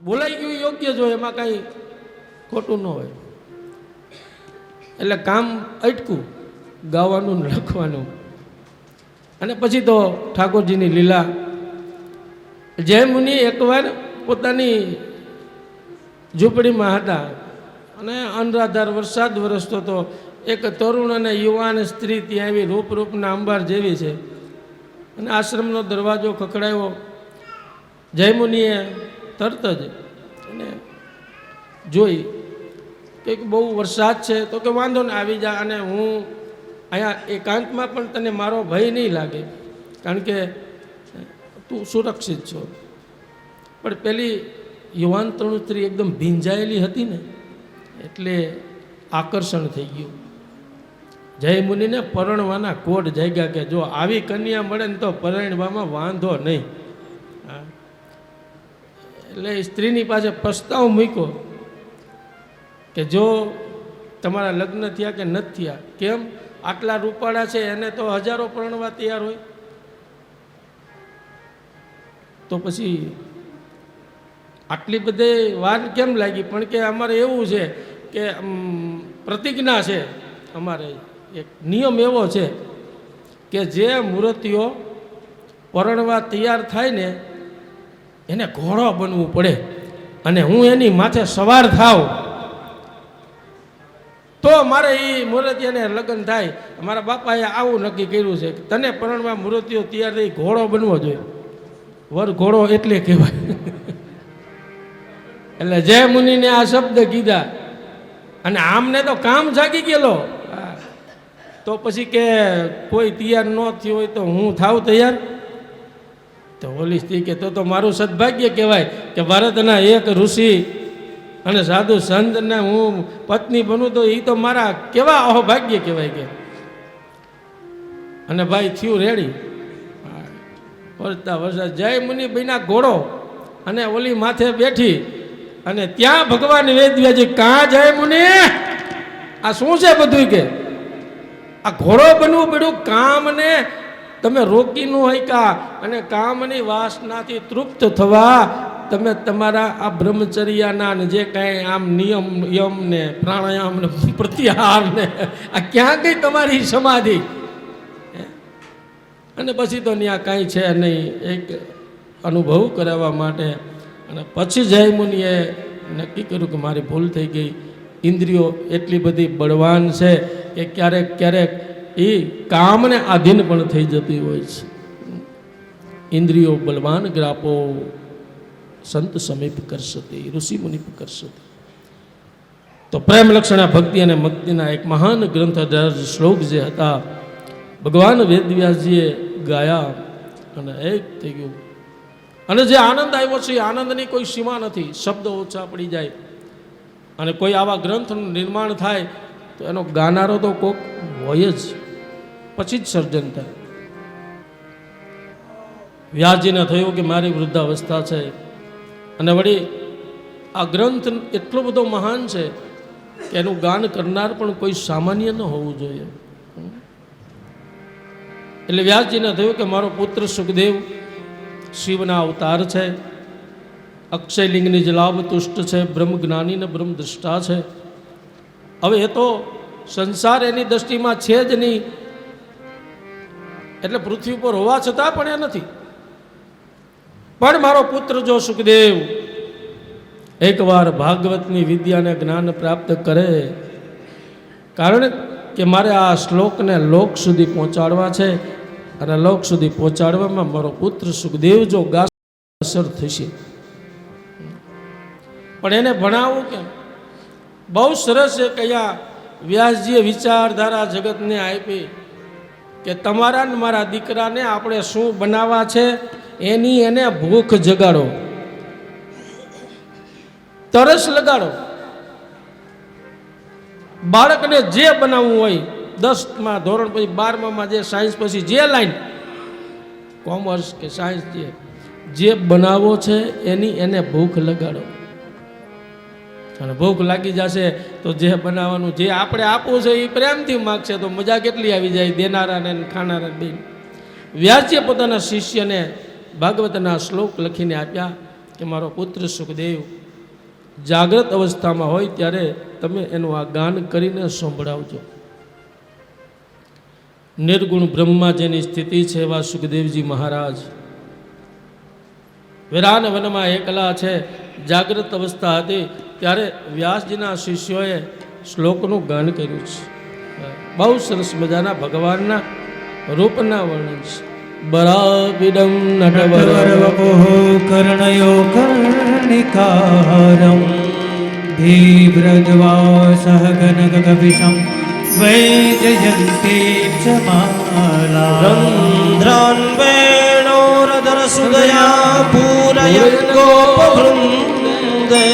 બોલાઈ ગયું યોગ્ય જો એમાં કાંઈ ખોટું ન હોય. એટલે કામ અટકું, ગાવાનું ને લખવાનું. અને પછી તો ઠાકોરજીની લીલા. જય મુનિ એકવાર પોતાની ઝૂંપડીમાં હતા અને અનરાધાર વરસાદ વરસતો તો એક તરુણ અને યુવાન સ્ત્રી ત્યાં આવી રૂપના અંબાર જેવી છે અને આશ્રમનો દરવાજો ખખડાયો. જયમુનિએ તરત જ અને જોઈ કે બહુ વરસાદ છે તો કે વાંધો ને આવી જા, અને હું અહીંયા એકાંતમાં પણ તને મારો ભય નહીં લાગે કારણ કે તું સુરક્ષિત છો. પણ પેલી યુવાન તરુણ સ્ત્રી એકદમ ભીંજાયેલી હતી ને એટલે આકર્ષણ થઈ ગયું. જયમુનિને પરણવાના કોડ જાગ્યા કે જો આવી કન્યા મળે ને તો પરણવામાં વાંધો નહીં. એટલે સ્ત્રીની પાસે પ્રસ્તાવ મૂક્યો કે જો તમારા લગ્ન થયા કે નથી થયા, કેમ આટલા રૂપાળા છે એને તો હજારો પરણવા તૈયાર હોય. તો પછી આટલી બધી વાત કેમ લાગી? પણ કે અમારે એવું છે કે પ્રતિજ્ઞા છે, અમારે એક નિયમ એવો છે કે જે મૂર્તિઓ પરણવા તૈયાર થાય ને એને ઘોડો બનવું પડે અને હું એની માથે સવાર થાવ તો મારે એ મૂર્તિને લગ્ન થાય. અમારા બાપાએ આવું નક્કી કર્યું છે કે તને પરણવા મૂર્તિઓ તૈયાર થઈ ઘોડો બનવો જોઈએ. વર ઘોડો એટલે કહેવાય. એટલે જય મુનિને આ શબ્દ કીધા અને આમને તો કામ જાગી ગયેલો. તો પછી કે કોઈ તૈયાર ન થયું હોય તો હું થાવ તૈયાર. તો ઓલી સ્ત્રી કે તો મારું સદભાગ્ય કહેવાય કે ભારતના એક ઋષિ અને સાધુ સંતને હું પત્ની બનું તો એ તો મારા કેવા અહોભાગ્ય કહેવાય કે. અને ભાઈ થયું રેડી. વરસતા વરસાદ જય મુનિ બન્યા ઘોડો અને ઓલી માથે બેઠી અને ત્યાં ભગવાન વેદવ્યાજી કાં જય મુનિ આ શું છે બધું કે આ ઘોડો બનવું પડ્યું? કામને તમે રોકી ન હોય કા અને કામની વાસનાથી તૃપ્ત થવા તમે તમારા આ બ્રહ્મચર્યાના ને જે કાંઈ આમ નિયમ યમ ને પ્રાણાયામ ને પ્રત્યાહાર ને આ ક્યાં ગઈ તમારી સમાધિ? અને પછી તો ત્યાં કાંઈ છે નહીં, એક અનુભવ કરાવવા માટે. અને પછી જય મુનિએ નક્કી કર્યું કે મારી ભૂલ થઈ ગઈ. ઇન્દ્રિયો એટલી બધી બળવાન છે કે ક્યારેક ક્યારેક એ કામને આધીન પણ થઈ જતી હોય છે. ઇન્દ્રિયો બલવાન ગ્રાપો સંત સમીપ કરશતી ઋષિ મુનિ કરશતી. તો પ્રેમ લક્ષણા ભક્તિ અને મુક્તિના એક મહાન ગ્રંથ શ્લોક જે હતા ભગવાન વેદવ્યાસજીએ ગાયા અને એક થઈ ગયું. અને જે આનંદ આવ્યો છે એ આનંદની કોઈ સીમા નથી. શબ્દો ઓછા પડી જાય અને કોઈ આવા ગ્રંથનું નિર્માણ થાય તો એનો ગાનારો તો કોક હોય જ, પછી જ સર્જન થાય. વ્યાસજીને થયું કે મારી વૃદ્ધાવસ્થા છે અને વળી આ ગ્રંથ એટલો બધો મહાન છે કે એનું ગાન કરનાર પણ કોઈ સામાન્ય ન હોવું જોઈએ. એટલે વ્યાસજીને થયું કે મારો પુત્ર સુખદેવ શિવના અવતાર છે, અક્ષયલિંગની જલાભ તુષ્ટ છે, બ્રહ્મ જ્ઞાની ને બ્રહ્મ દ્રષ્ટા છે. હવે એ તો સંસાર એની દ્રષ્ટિમાં છે જ નહીં, એટલે પૃથ્વી પર હોવા છતાં પણ એ નથી. પણ મારો પુત્ર જો સુખદેવ એકવાર ભાગવતની વિદ્યાને જ્ઞાન પ્રાપ્ત કરે, કારણ કે મારે આ શ્લોકને લોક સુધી પહોંચાડવા છે અને લોક સુધી પહોંચાડવામાં મારો પુત્ર સુખદેવ જો ગાશે અસર થશે. પણ એને ભણાવવું કેમ? બહુ સરસ છે કે અહીંયા વ્યાસજીએ વિચારધારા જગતને આપી કે તમારા ને મારા દીકરાને આપણે શું બનાવવા છે એની એને ભૂખ જગાડો, તરસ લગાડો. બાળકને જે બનાવવું હોય 10મા ધોરણ પછી 12મામાં જે સાયન્સ પછી જે લાઈન કોમર્સ કે સાયન્સ જે બનાવો છે એની એને ભૂખ લગાડો. અને ભૂખ લાગી જશે તો જે બનાવવાનું જે આપણે આપવું છે એ પ્રેમથી માગશે તો મજા કેટલી આવી જાય દેનારાને ખાનારા બેન. વ્યાસજીએ પોતાના શિષ્યને ભાગવતના શ્લોક લખીને આપ્યા કે મારો પુત્ર સુખદેવ જાગ્રત અવસ્થામાં હોય ત્યારે તમે એનું આ ગાન કરીને સંભળાવજો. નિર્ગુણ બ્રહ્મા જેની સ્થિતિ છે એવા સુખદેવજી મહારાજ વિરાન વનમાં એકલા છે. જાગ્રત અવસ્થા હતી ત્યારે વ્યાસજીના શિષ્યોએ શ્લોકનું ગાન કર્યું છે. બહુ સરસ મજાના ભગવાનના રૂપના વર્ણન છે. બરાબિડમ નટવર વપુઃ કર્ણયો કર્ણિકારં ભીભ્રદ્વાસઃ ગણગગવિષં વૈજયન્તી ચ માલા રંધ્રાન વેણોરધરસુદયા પૂરયન ગોપવૃંદે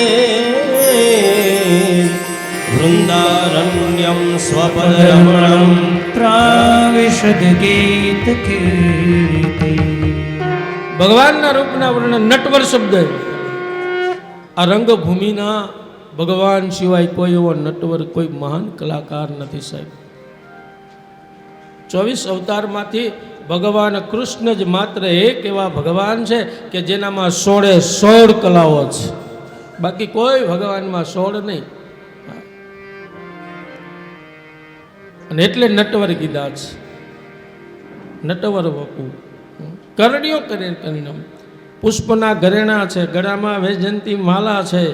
વૃંદારણ્યં સ્વપદરમણં પ્રાવિશદ ગીત કીર્તિ. ભગવાનના રૂપના વર્ણન નટવર શબ્દ. આ રંગભૂમિના ભગવાન સિવાય કોઈ એવો નટવર કોઈ મહાન કલાકાર નથી સાહેબ. 24 અવતારમાંથી ભગવાન કૃષ્ણ જ માત્ર એક એવા ભગવાન છે કે જેનામાં 16 કલાઓ છે. બાકી કોઈ ભગવાનમાં 16 નહીં. અને એટલે નટવર કીધા છે. નટવર વપુ કરણીઓ કરે કર્ણમ. પુષ્પના ઘરેણા છે, ગળામાં વૈજયંતી માલા છે.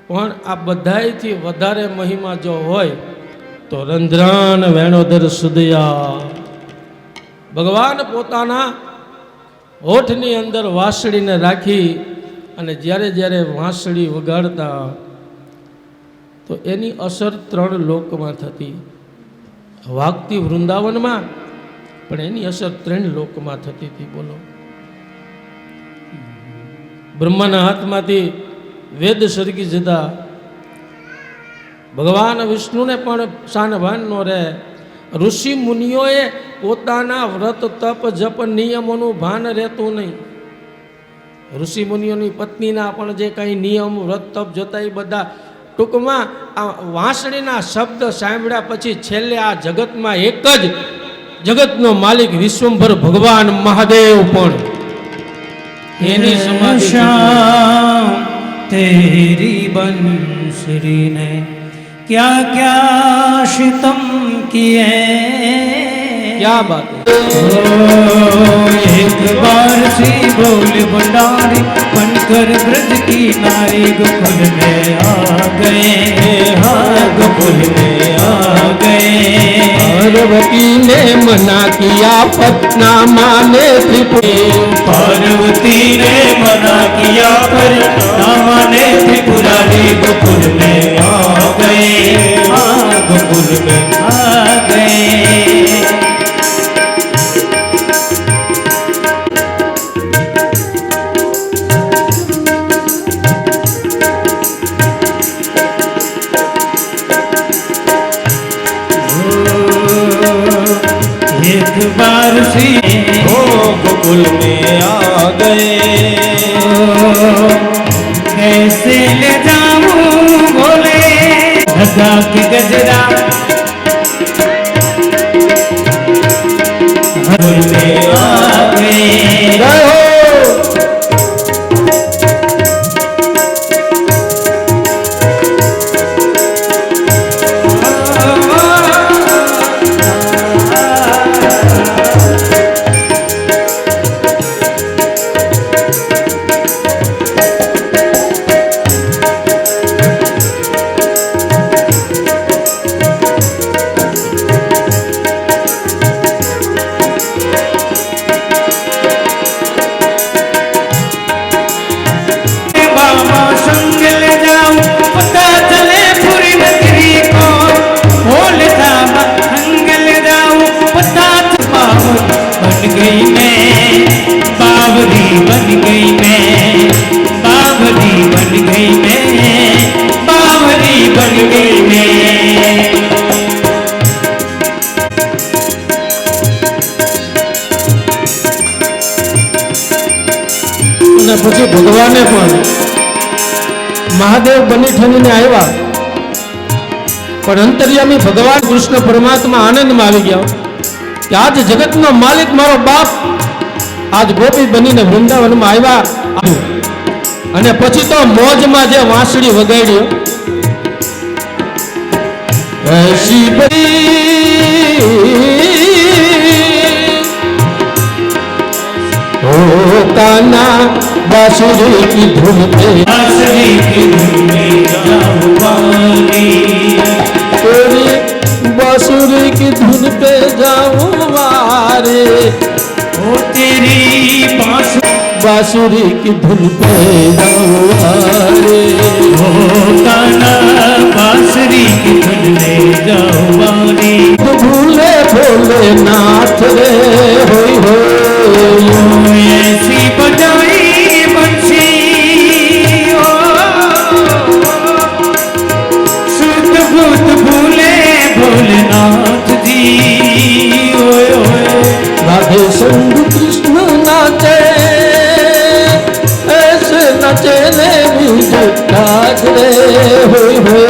પણ આ બધાયથી વધારે મહિમા જો હોય તો રંધ્રાન વેણોદર સુદયા. ભગવાન પોતાના હોઠની અંદર વાંસળીને રાખી અને જ્યારે જ્યારે વાંસળી વગાડતા તો એની અસર 3 લોકમાં થતી. વાગતી વૃંદાવનમાં પણ એની અસર 3 લોકમાં થતી હતી. બોલો, બ્રહ્માના હાથમાંથી વેદ સળગી જતા ભગવાન વિષ્ણુને પણ શાનભાન નો રહે. ઋષિ મુનિઓએ પોતાના વ્રત તપ જપ નિયમોનું ભાન રહેતું નહીં. ઋષિ મુનિઓની પત્નીના પણ જે કંઈ નિયમ વ્રત તપ જતા એ બધા ટૂંકમાં આ વાંસળીના શબ્દ સાંભળ્યા પછી છેલ્લે આ જગતમાં એક જ જગતનો માલિક વિશ્વંભર ભગવાન મહાદેવ પણ એની સમાધિ तेरी बंसुरी ने क्या क्या शितम किए. क्या बात है. एक बार सी बोल भंडारी बनकर ब्रज की नारी गोकुल में आ गए. हाँ गोकुल में आ गए. पार्वती ने मना किया पतना माने त्रिपुरी. पार्वती ने मना किया पर ना माने त्रिपुरारी गोकुल में आ गए. हाँ गोकुल में आ गए. एक बार सी हो गोकुल में आ गए. कैसे ले जाऊं बोले धगा के गजरा गोकुल में आ गए. પછી ભગવાને પણ મહાદેવ બની ઠનીને આવ્યા, પણ અંતર્યામી ભગવાન કૃષ્ણ પરમાત્મા આનંદમાં આવી ગયા કે આજ જગતનો માલિક મારો બાપ આજ ગોપી બનીને વૃંદાવનમાં આવ્યા અને પછી તો મોજમાં જે વાંસળી વગાડ્યો ऐसी बड़ी हो कान्हा बांसुरी की धुन पे बांसुरी की धुन में जाऊंगी तेरी बांसुरी की धुन पे जाऊं वारे ओ तेरी बांसुरी की धुन पे जाऊं वारे ओ कान्हा बांसुरी की धुन में जाऊंगी भूले भोले नाथ रे होई हो ऐसी बजाई बंसी ओ शुद्ध बुद्ध भूले भोलेनाथ जी ओए ओए राधे संग कृष्ण नाचे ऐसे नचे ले मुझे राज रे होई हो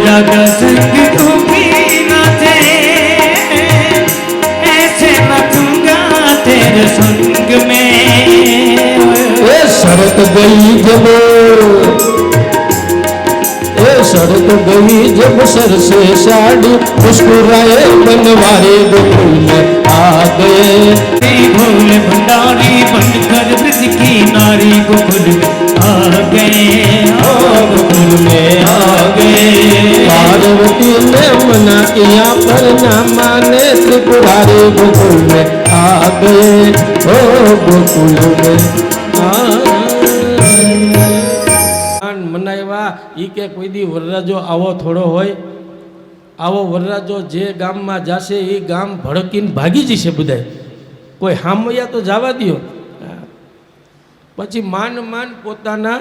राधा संग तुम भी नाचे ऐसे नचूंगा तेरे संग में ए शरत गई जब सड़क गई जब सर से साड़ी मुस्कुराए बनवारे गोकुल में आ गए भोले भंडारी बनकर ब्रज की नारी गोकुल में आ गए गोकुल में आ गए पार्वती ने मना किया पर न माने त्रिपुरारी गोकुल में आ गए ओ गोकुल में आ મનાવ્યા ઈ કે કોઈ દી વરરાજો આવો થોડો હોય આવો વરરાજો જે ગામમાં જાશે એ ગામ ભડકીને ભાગી જશે બધાય કોઈ હામૈયા તો જવા દ્યો પછી માન પોતાના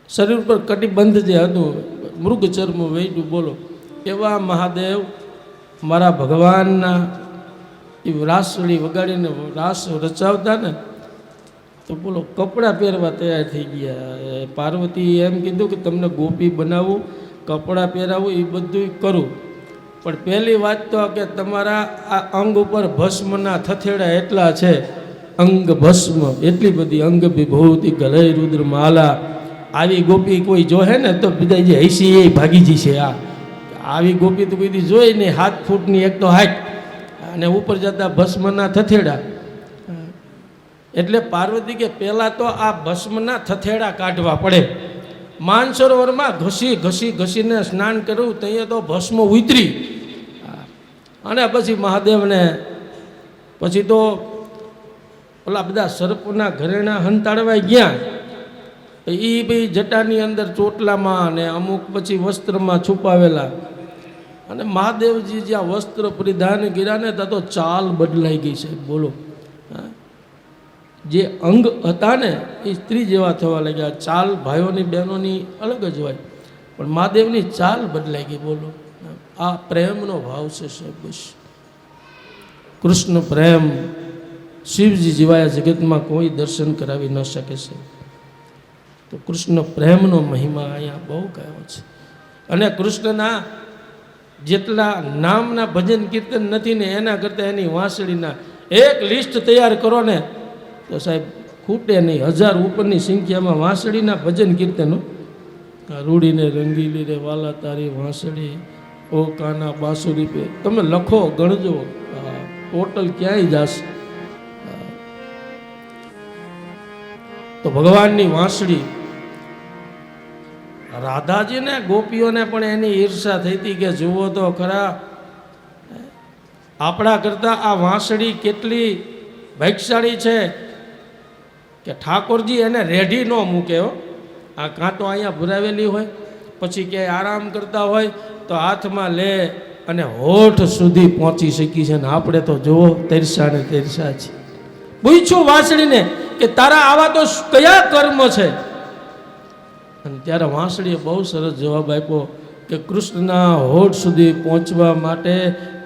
શરીર પર કટિબંધ જે હતું મૃગચર્મ વૈડું બોલો એવા મહાદેવ મારા ભગવાનના એ રાસળી વગાડીને રાસ રચાવતા ને તો બોલો કપડાં પહેરવા તૈયાર થઈ ગયા પાર્વતી એમ કીધું કે તમને ગોપી બનાવું કપડાં પહેરાવું એ બધું કરું પણ પહેલી વાત તો કે તમારા આ અંગ ઉપર ભસ્મના થથેડા એટલા છે અંગ ભસ્મ એટલી બધી અંગ વિભૂતિ ગલે રુદ્ર માલા આવી ગોપી કોઈ જોહે ને તો બધા જે હૈસી એ ભાગી જશે આવી ગોપી તો કોઈ દી જોઈ નહીં 7 ફૂટની એક તો હાઈટ અને ઉપર જતા ભસ્મના થથેડા એટલે પાર્વતી કે પહેલાં તો આ ભસ્મના થથેડા કાઢવા પડે માનસરોવરમાં ઘસીને સ્નાન કર્યું ત્યાં તો ભસ્મ ઉતરી અને પછી મહાદેવને પછી તો ઓલા બધા સર્પના ઘરેણા હંતાડવા ગયા એ ભાઈ જટાની અંદર ચોટલામાં અને અમુક પછી વસ્ત્રમાં છુપાવેલા અને મહાદેવજી જ્યાં વસ્ત્ર પરિધાન કર્યા ને ત્યાં તો ચાલ બદલાઈ ગઈ છે બોલો જે અંગ હતા ને એ સ્ત્રી જેવા થવા લાગ્યા ચાલ ભાઈઓની બહેનોની અલગ જ હોય પણ મહાદેવની ચાલ બદલાઈ ગઈ બોલો આ પ્રેમનો ભાવ છે સાહેબ બસ કૃષ્ણ પ્રેમ શિવજી જેવા જગતમાં કોઈ દર્શન કરાવી ન શકે છે તો કૃષ્ણ પ્રેમનો મહિમા અહીંયા બહુ કહેવો છે અને કૃષ્ણના જેટલા નામના ભજન કીર્તન નથી ને એના કરતાં એની વાંસળીના એક લિસ્ટ તૈયાર કરો ને તો સાહેબ ખૂટે નહીં 1000 ઉપરની સંખ્યામાં વાંસળીના ભજન કીર્તનો રૂડીને રંગીલી રે વાલા તારી વાંસળી ઓ કાના બાંસુરી પે તમે લખો ગણજો ટોટલ ક્યાંય જાશે તો ભગવાનની વાંસળી રાધાજીને ગોપીઓને પણ એની ઈર્ષા થઈ હતી કે જુઓ તો ખરા આપણા કરતાં આ વાંસળી કેટલી ભાગ્યશાળી છે કે ઠાકોરજી એને રેઢી ન મૂકે હો આ કાં તો અહીંયા ભરાવેલી હોય પછી ક્યાંય આરામ કરતા હોય તો હાથમાં લે અને હોઠ સુધી પહોંચી શકી છે ને આપણે તો જુઓ તરસા ને તરસા છે પૂછ્યું વાંસળીને કે તારા આવા તો કયા કર્મ છે અને ત્યારે વાંસળીએ બહુ સરસ જવાબ આપ્યો કે કૃષ્ણના હોઠ સુધી પહોંચવા માટે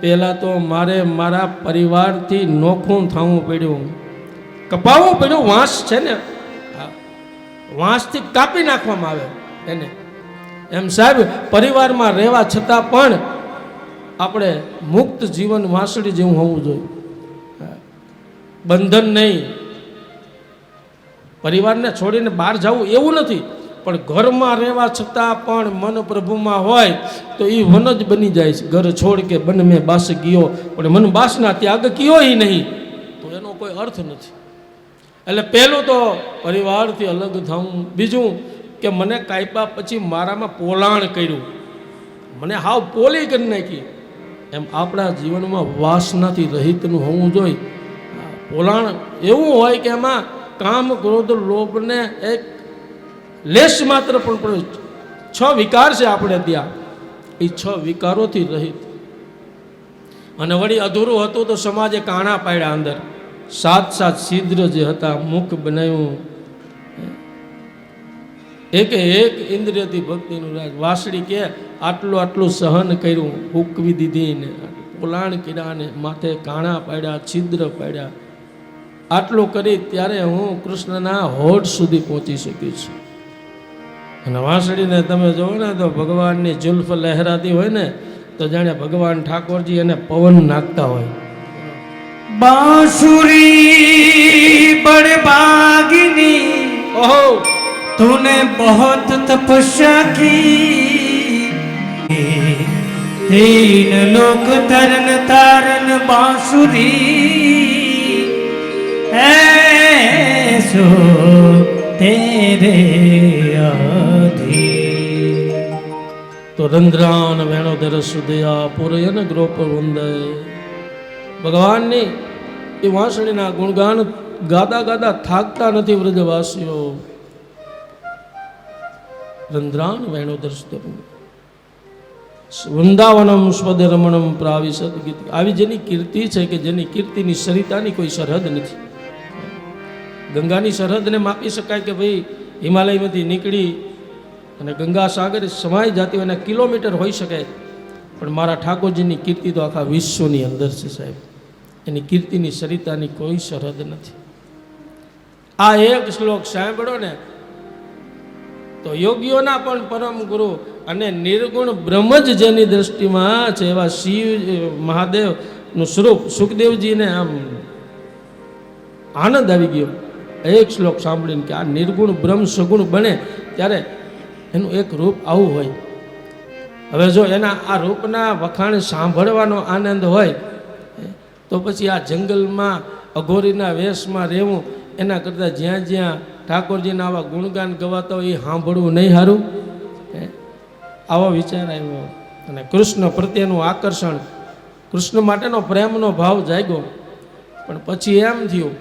પહેલાં તો મારે મારા પરિવારથી નોખું થવું પડ્યું કપાવવું પડ્યું વાંસ છે ને વાંસથી કાપી નાખવામાં આવે એને એમ સાહેબ પરિવારમાં રહેવા છતાં પણ આપણે મુક્ત જીવન વાંસળી જેવું હોવું જોઈએ બંધન નહીં. પરિવારને છોડીને બહાર જવું એવું નથી, પણ ઘરમાં રહેવા છતાં પણ મન પ્રભુમાં હોય તો એ વન જ બની જાય છે. ઘર છોડ કે બન મેં બાસ ગયો પણ મન બાસના ત્યાગ કયો ય નહીં, તો એનો કોઈ અર્થ નથી. એટલે પહેલું તો પરિવારથી અલગ થવું. બીજું કે મને કાપ્યા પછી મારામાં પોલાણ કર્યું, મને હાવ પોલી કરી નાખી. એમ આપણા જીવનમાં વાસનાથી રહિતનું હોવું જોઈએ. પોલાણ એવું હોય કે એમાં કામ, ક્રોધ, લોભને એક લેશ માત્ર પણ 6 વિકાર છે આપણે ત્યાં, એ 6 વિકારોથી રહિત. અને વળી અધૂરું હતું તો સમાજે કાણા પાડ્યા અંદર. 7 છિદ્ર જે હતા, મુખ બનાવ્યું, એક ઇન્દ્રિયથી ભક્તિનું રાજ. વાસળી કે આટલું સહન કર્યું, ફૂંકવી દીધી ને પોલાણ કર્યા ને માથે કાણા પાડ્યા, છિદ્ર પાડ્યા. આટલું કરી ત્યારે હું કૃષ્ણના હોઠ સુધી પહોંચી શકી છું. અને વાંસળીને તમે જુઓ ને તો ભગવાનની જુલ્ફ લહેરાતી હોય ને તો જાણે ભગવાન ઠાકોરજી એને પવન નાખતા હોય. बांसुरी बड़बागिनी ઓહો, तूने बहुत तपस्या की, 3 लोक तरन तारन बांसुरी ऐसो तेरे आधी. તો રંધ્રાન વેણો દરસ સુદયા પૂરયન ગ્રોપ વંદય. ભગવાનની એ વાંસળીના ગુણગાન ગાતા ગાતા થાકતા નથી વ્રજવાસીઓ. રંધ્રાન વેણો દરસ વૃંદાવનમ સ્વદ રમણમ પ્રાવિશદ ગીત. આવી જેની કીર્તિ છે કે જેની કીર્તિની સરિતાની કોઈ સરહદ નથી. ગંગાની સરહદને માપી શકાય કે ભાઈ હિમાલયમાંથી નીકળી અને ગંગા સાગર સમાઈ જતી હોય, એના કિલોમીટર હોઈ શકે, પણ મારા ઠાકોરજીની કીર્તિ તો આખા વિશ્વની અંદર છે સાહેબ. એની કીર્તિની સરિતાની કોઈ સરહદ નથી. આ એક શ્લોક સાંભળો ને તો યોગીઓના પણ પરમ ગુરુ અને નિર્ગુણ બ્રહ્મ જ જેની દ્રષ્ટિમાં છે એવા શિવ મહાદેવનું સ્વરૂપ સુખદેવજીને આમ આનંદ આવી ગયો એક શ્લોક સાંભળીને કે આ નિર્ગુણ બ્રહ્મ સગુણ બને ત્યારે એનું એક રૂપ આવું હોય. હવે જો એના આ રૂપના વખાણ સાંભળવાનો આનંદ હોય તો પછી આ જંગલમાં અઘોરીના વેશમાં રહેવું એના કરતાં જ્યાં જ્યાં ઠાકોરજીના આવા ગુણગાન ગવાતા હોય એ સાંભળવું નહીં સારું? આવો વિચાર આવ્યો અને કૃષ્ણ પ્રત્યેનું આકર્ષણ, કૃષ્ણ માટેનો પ્રેમનો ભાવ જાગ્યો. પણ પછી એમ થયું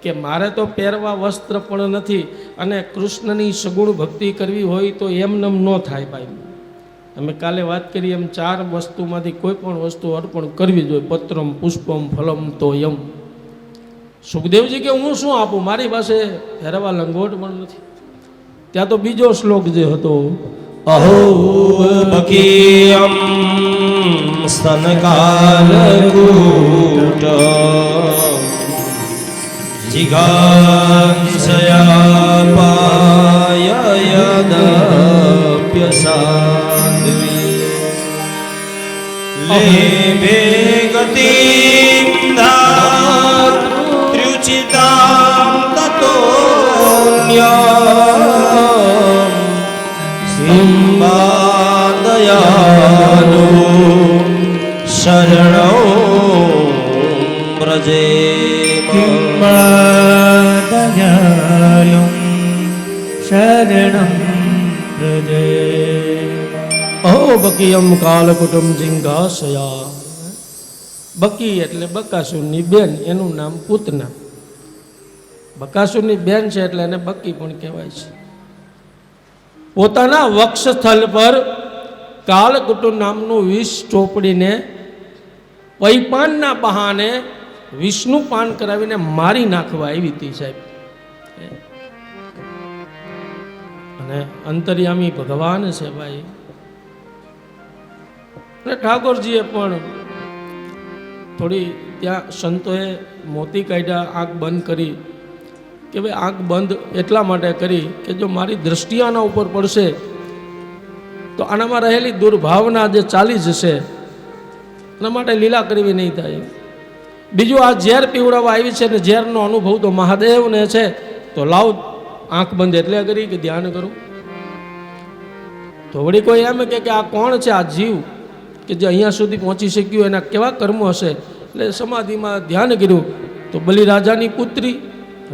કે મારે તો પહેરવા વસ્ત્ર પણ નથી અને કૃષ્ણની સગુણ ભક્તિ કરવી હોય તો એમનેમ ન થાય ભાઈ. અમે કાલે વાત કરી એમ 4 વસ્તુમાંથી કોઈ પણ વસ્તુ અર્પણ કરવી જોઈએ. પત્રમ પુષ્પમ ફલમ તો યમ. સુખદેવજી કે હું શું આપું, મારી પાસે પહેરવા લંગોટ પણ નથી. ત્યાં તો બીજો શ્લોક જે હતો, અહો બકીયમ સ્તનકાલકૂટ જિગાંસયા પાય યદપ્યસાન્દ્વી લેભે ગતિમ ધાત્ર્યુચિતામ તતોન્યમ સિંબાદયાનો શરણો વ્રજે દયાલું શરણં પ્રજે. અહો બકીયમ કાલકુટુંબ જિંગાસયા. બકી એટલે બકાસુરની બેન, એનું નામ પૂતના. બકાસુરની બેન છે એટલે એને બકી પણ કહેવાય છે. પોતાના વક્ષસ્થળ પર કાલકુટુંબ નામનું વિષ ચોપડીને પૈપાનના બહાને વિષ્ણુ પાન કરાવીને મારી નાખવા આવી હતી સાહેબ. અને અંતર્યામી ભગવાન છે ભાઈ. અને ઠાકોરજીએ પણ થોડી ત્યાં સંતોએ મોતી કાઢ્યા, આંખ બંધ કરી કે ભાઈ આંખ બંધ એટલા માટે કરી કે જો મારી દ્રષ્ટિ આના ઉપર પડશે તો આનામાં રહેલી દુર્ભાવના જે ચાલી જશે, એના માટે લીલા કરવી નહીં થાય. બીજું આ ઝેર પીવડાવવા આવી છે ને ઝેરનો અનુભવ તો મહાદેવને છે, તો લાવ આંખ બંધ એટલે કરી કે ધ્યાન કરું. તો વળી કોઈ એમ કે આ કોણ છે આ જીવ કે જે અહીંયા સુધી પહોંચી શક્યું, એના કેવા કર્મો હશે. એટલે સમાધિમાં ધ્યાન કર્યું તો બલિરાજાની પુત્રી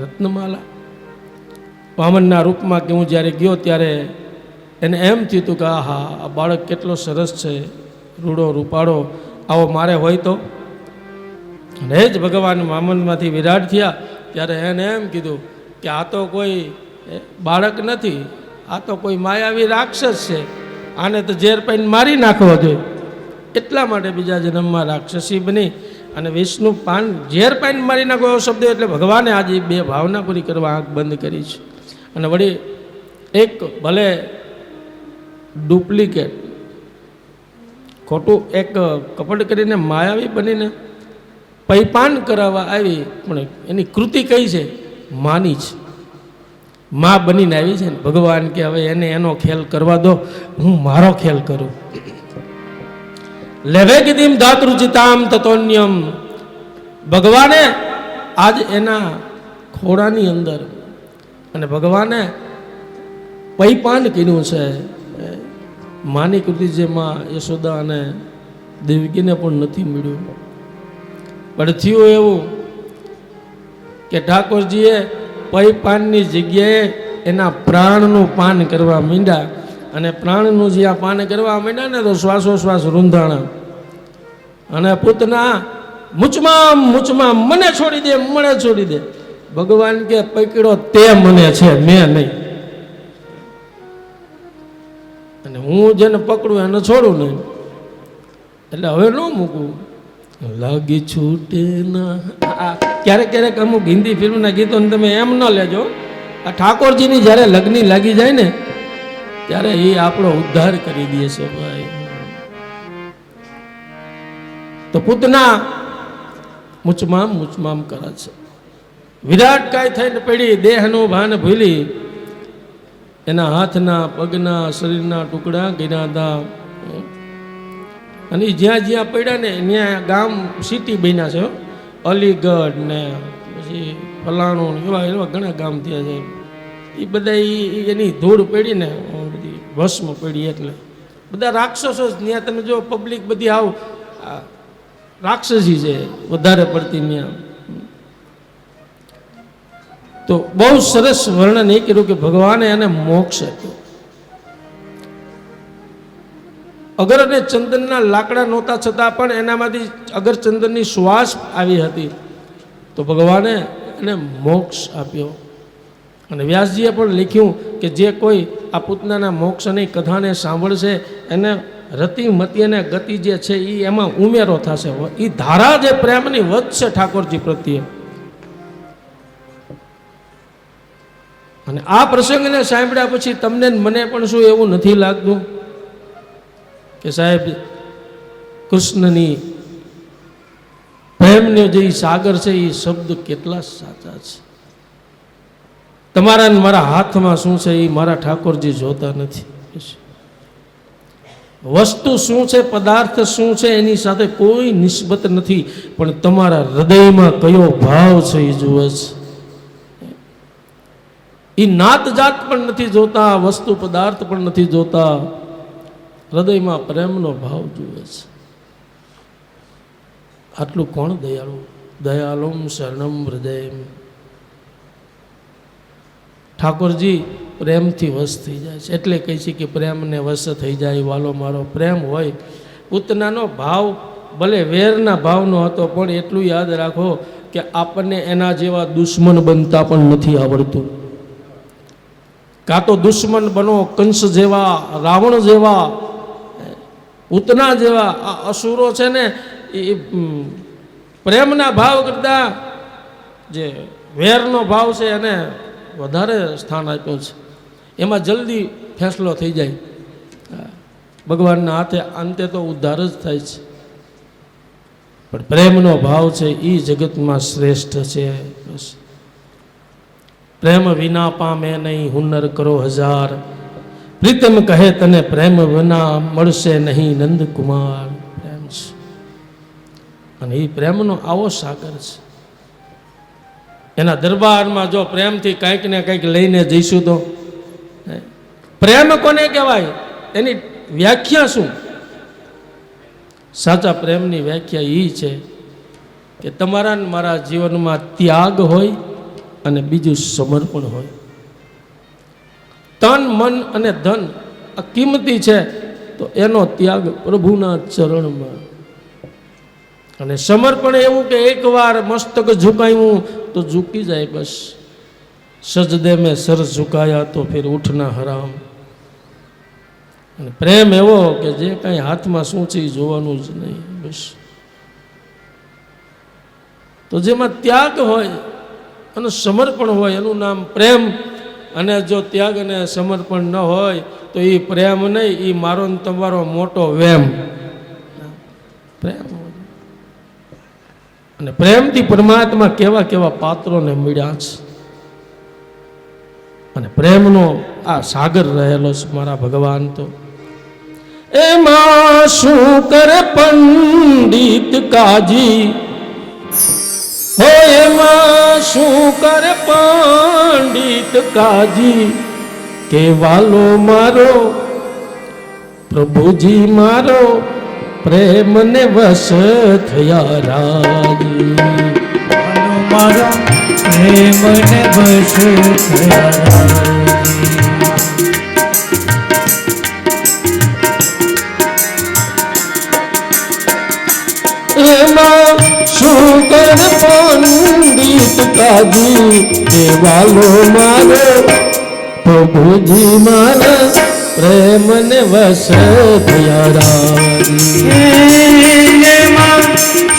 રત્નમાલા વામનના રૂપમાં કે હું જ્યારે ગયો ત્યારે એને એમ થયું હતું કે આહા આ બાળક કેટલો સરસ છે, રૂડો રૂપાળો, આવો મારે હોય તો. અને જ ભગવાન વામનમાંથી વિરાટ થયા ત્યારે એને એમ કીધું કે આ તો કોઈ બાળક નથી, આ તો કોઈ માયાવી રાક્ષસ છે, આને તો ઝેર પાઈને મારી નાખવો જોઈએ. એટલા માટે બીજા જન્મમાં રાક્ષસી બની અને વિષ્ણુ પાન ઝેર પાઈને મારી નાખો એવો શબ્દ, એટલે ભગવાને આજે બે ભાવના પૂરી કરવા આંખ બંધ કરી છે. અને વળી એક ભલે ડુપ્લિકેટ ખોટું એક કપટ કરીને માયાવી બનીને પૈપાન કરાવવા આવી, પણ એની કૃતિ કઈ છે? માની છે, માં બનીને આવી છે ને. ભગવાન કે હવે એને એનો ખેલ કરવા દો, હું મારો ખેલ કરું. લેવે કીધીમ ધાતૃચિતામ તતોન્યમ. ભગવાને આજ એના ખોળાની અંદર અને ભગવાને પૈપાન કર્યું છે. માની કૃતિ જેમાં યશોદા અને દેવકીને પણ નથી મળ્યું. પણ થયું એવું કે ઠાકોરજીએ પૈપાનની જગ્યાએ એના પ્રાણનું પાન કરવા માંડ્યા. અને પ્રાણનું જ્યાં પાન કરવા માંડ્યા ને તો શ્વાસોશ્વાસ રૂંધાણા. અને પૂતના મૂચમાં મૂચમાં મને છોડી દે, મને છોડી દે. ભગવાન કે પકડો તે મને છે, મેં નહીં. અને હું જેને પકડું એને છોડું નહીં. એટલે હવે ન મૂકું. લાગી છૂટે ના. ક્યારેક ક્યારેક અમુક હિન્દી ફિલ્મના ગીતોને તમે એમ ન લેજો. આ ઠાકોરજીની જ્યારે લગ્ન લાગી જાય ને ત્યારે એ આપણો ઉદ્ધાર કરી દે છે ભાઈ. તો પૂતના મૂચમામ મૂચમામ કરે છે. વિરાટ કાય થઈને પડી, દેહનું ભાન ભૂલી એના હાથના પગના શરીરના ટુકડા કર્યા હતા. અને જ્યાં જ્યાં પડ્યા ને ત્યાં ગામ સિટી બન્યા છે. અલીગઢ ને પછી ફલાણું એવા એવા ઘણા ગામ થયા છે. એ બધા એની ધૂળ પડી ને બધી ભસ્મ પડી. એટલે બધા રાક્ષસો ત્યાં તમે જો પબ્લિક બધી આવ રાક્ષસી છે વધારે પડતી ત્યાં. તો બહુ સરસ વર્ણન એ કર્યું કે ભગવાને એને મોક્ષ આપ્યો. અગર અને ચંદનના લાકડા નહોતા છતાં પણ એનામાંથી અગર ચંદનની શ્વાસ આવી હતી તો ભગવાને એને મોક્ષ આપ્યો. અને વ્યાસજીએ પણ લખ્યું કે જે કોઈ આ પૂતનાના મોક્ષની કથાને સાંભળશે એને રતિ મતિ અને ગતિ જે છે એ એમાં ઉમેરો થશે. એ ધારા જે પ્રેમની વધશે ઠાકોરજી પ્રત્યે. અને આ પ્રસંગને સાંભળ્યા પછી તમને મને પણ શું એવું નથી લાગતું કે સાહેબ કૃષ્ણની પ્રેમનો જે સાગર છે એ શબ્દ કેટલા સાચા છે. તમારા મારા હાથમાં શું છે એ મારા ઠાકોરજી જોતા નથી. વસ્તુ શું છે, પદાર્થ શું છે એની સાથે કોઈ નિસ્બત નથી, પણ તમારા હૃદયમાં કયો ભાવ છે એ જુએ છે. એ નાત જાત પણ નથી જોતા, વસ્તુ પદાર્થ પણ નથી જોતા, હૃદયમાં પ્રેમનો ભાવ જુએ છે. આટલું કોણ દયાળુ? દયાલુમ શરણમ હૃદય. ઠાકોરજી પ્રેમથી વશ થઈ જાય છે. એટલે કહે છે કે પ્રેમને વશ થઈ જાય વાલો મારો. પ્રેમ હોય. પૂતનાનો ભાવ ભલે વેરના ભાવનો હતો, પણ એટલું યાદ રાખો કે આપણને એના જેવા દુશ્મન બનતા પણ નથી આવડતું. કાં તો દુશ્મન બનો કંસ જેવા, રાવણ જેવા, પૂતના જેવા. આ અસુરો છે ને એ પ્રેમના ભાવ કરતાં જે વેરનો ભાવ છે એને વધારે સ્થાન આપ્યું છે. એમાં જલ્દી ફેંસલો થઈ જાય. ભગવાનના હાથે અંતે તો ઉદ્ધાર જ થાય છે. પણ પ્રેમનો ભાવ છે એ જગતમાં શ્રેષ્ઠ છે. બસ પ્રેમ વિના પામે નહીં હુનર કરો હજાર. પ્રીતમ કહે તને પ્રેમ વિના મળશે નહીં નંદકુમાર. પ્રેમ છે અને એ પ્રેમનો આવો સાગર છે. એના દરબારમાં જો પ્રેમથી કંઈક ને કંઈક લઈને જઈશું તો પ્રેમ કોને કહેવાય, એની વ્યાખ્યા શું? સાચા પ્રેમની વ્યાખ્યા એ છે કે તમારા ને મારા જીવનમાં ત્યાગ હોય અને બીજું સમર્પણ હોય. તન મન અને ધન આ કિંમતી છે, તો એનો ત્યાગ પ્રભુના ચરણમાં. અને સમર્પણ એવું કે એકવાર મસ્તક ઝુકાયું તો ઝૂકી જાય બસ. સજદે મેં સર ઝુકાયા તો ફિર ઉઠના હરામ. અને પ્રેમ એવો કે જે કાંઈ હાથમાં શું છે એ જોવાનું જ નહીં બસ. તો જેમાં ત્યાગ હોય અને સમર્પણ હોય એનું નામ પ્રેમ. અને જો ત્યાગ અને સમર્પણ ન હોય તો એ પ્રેમ નહીં, એ મારો ને તમારો મોટો વેમ. પ્રેમ અને પ્રેમથી પરમાત્મા કેવા કેવા પાત્રોને મળ્યા છે. અને પ્રેમનો આ સાગર રહેલો છે મારા ભગવાન. તો એમાં શું કરે પંડિત કાજી, હો એમાં શું કરે પંડિત કાજી, કે વાલો મારો પ્રભુજી મારો પ્રેમને વશ થયા રાજી. મારો પ્રેમને વશ થયા રાજી. એમાં શું કર પંડિત કાજી, કે વાલો મારો પ્રભુજી મારા પ્રેમને વશ થયા રાજી.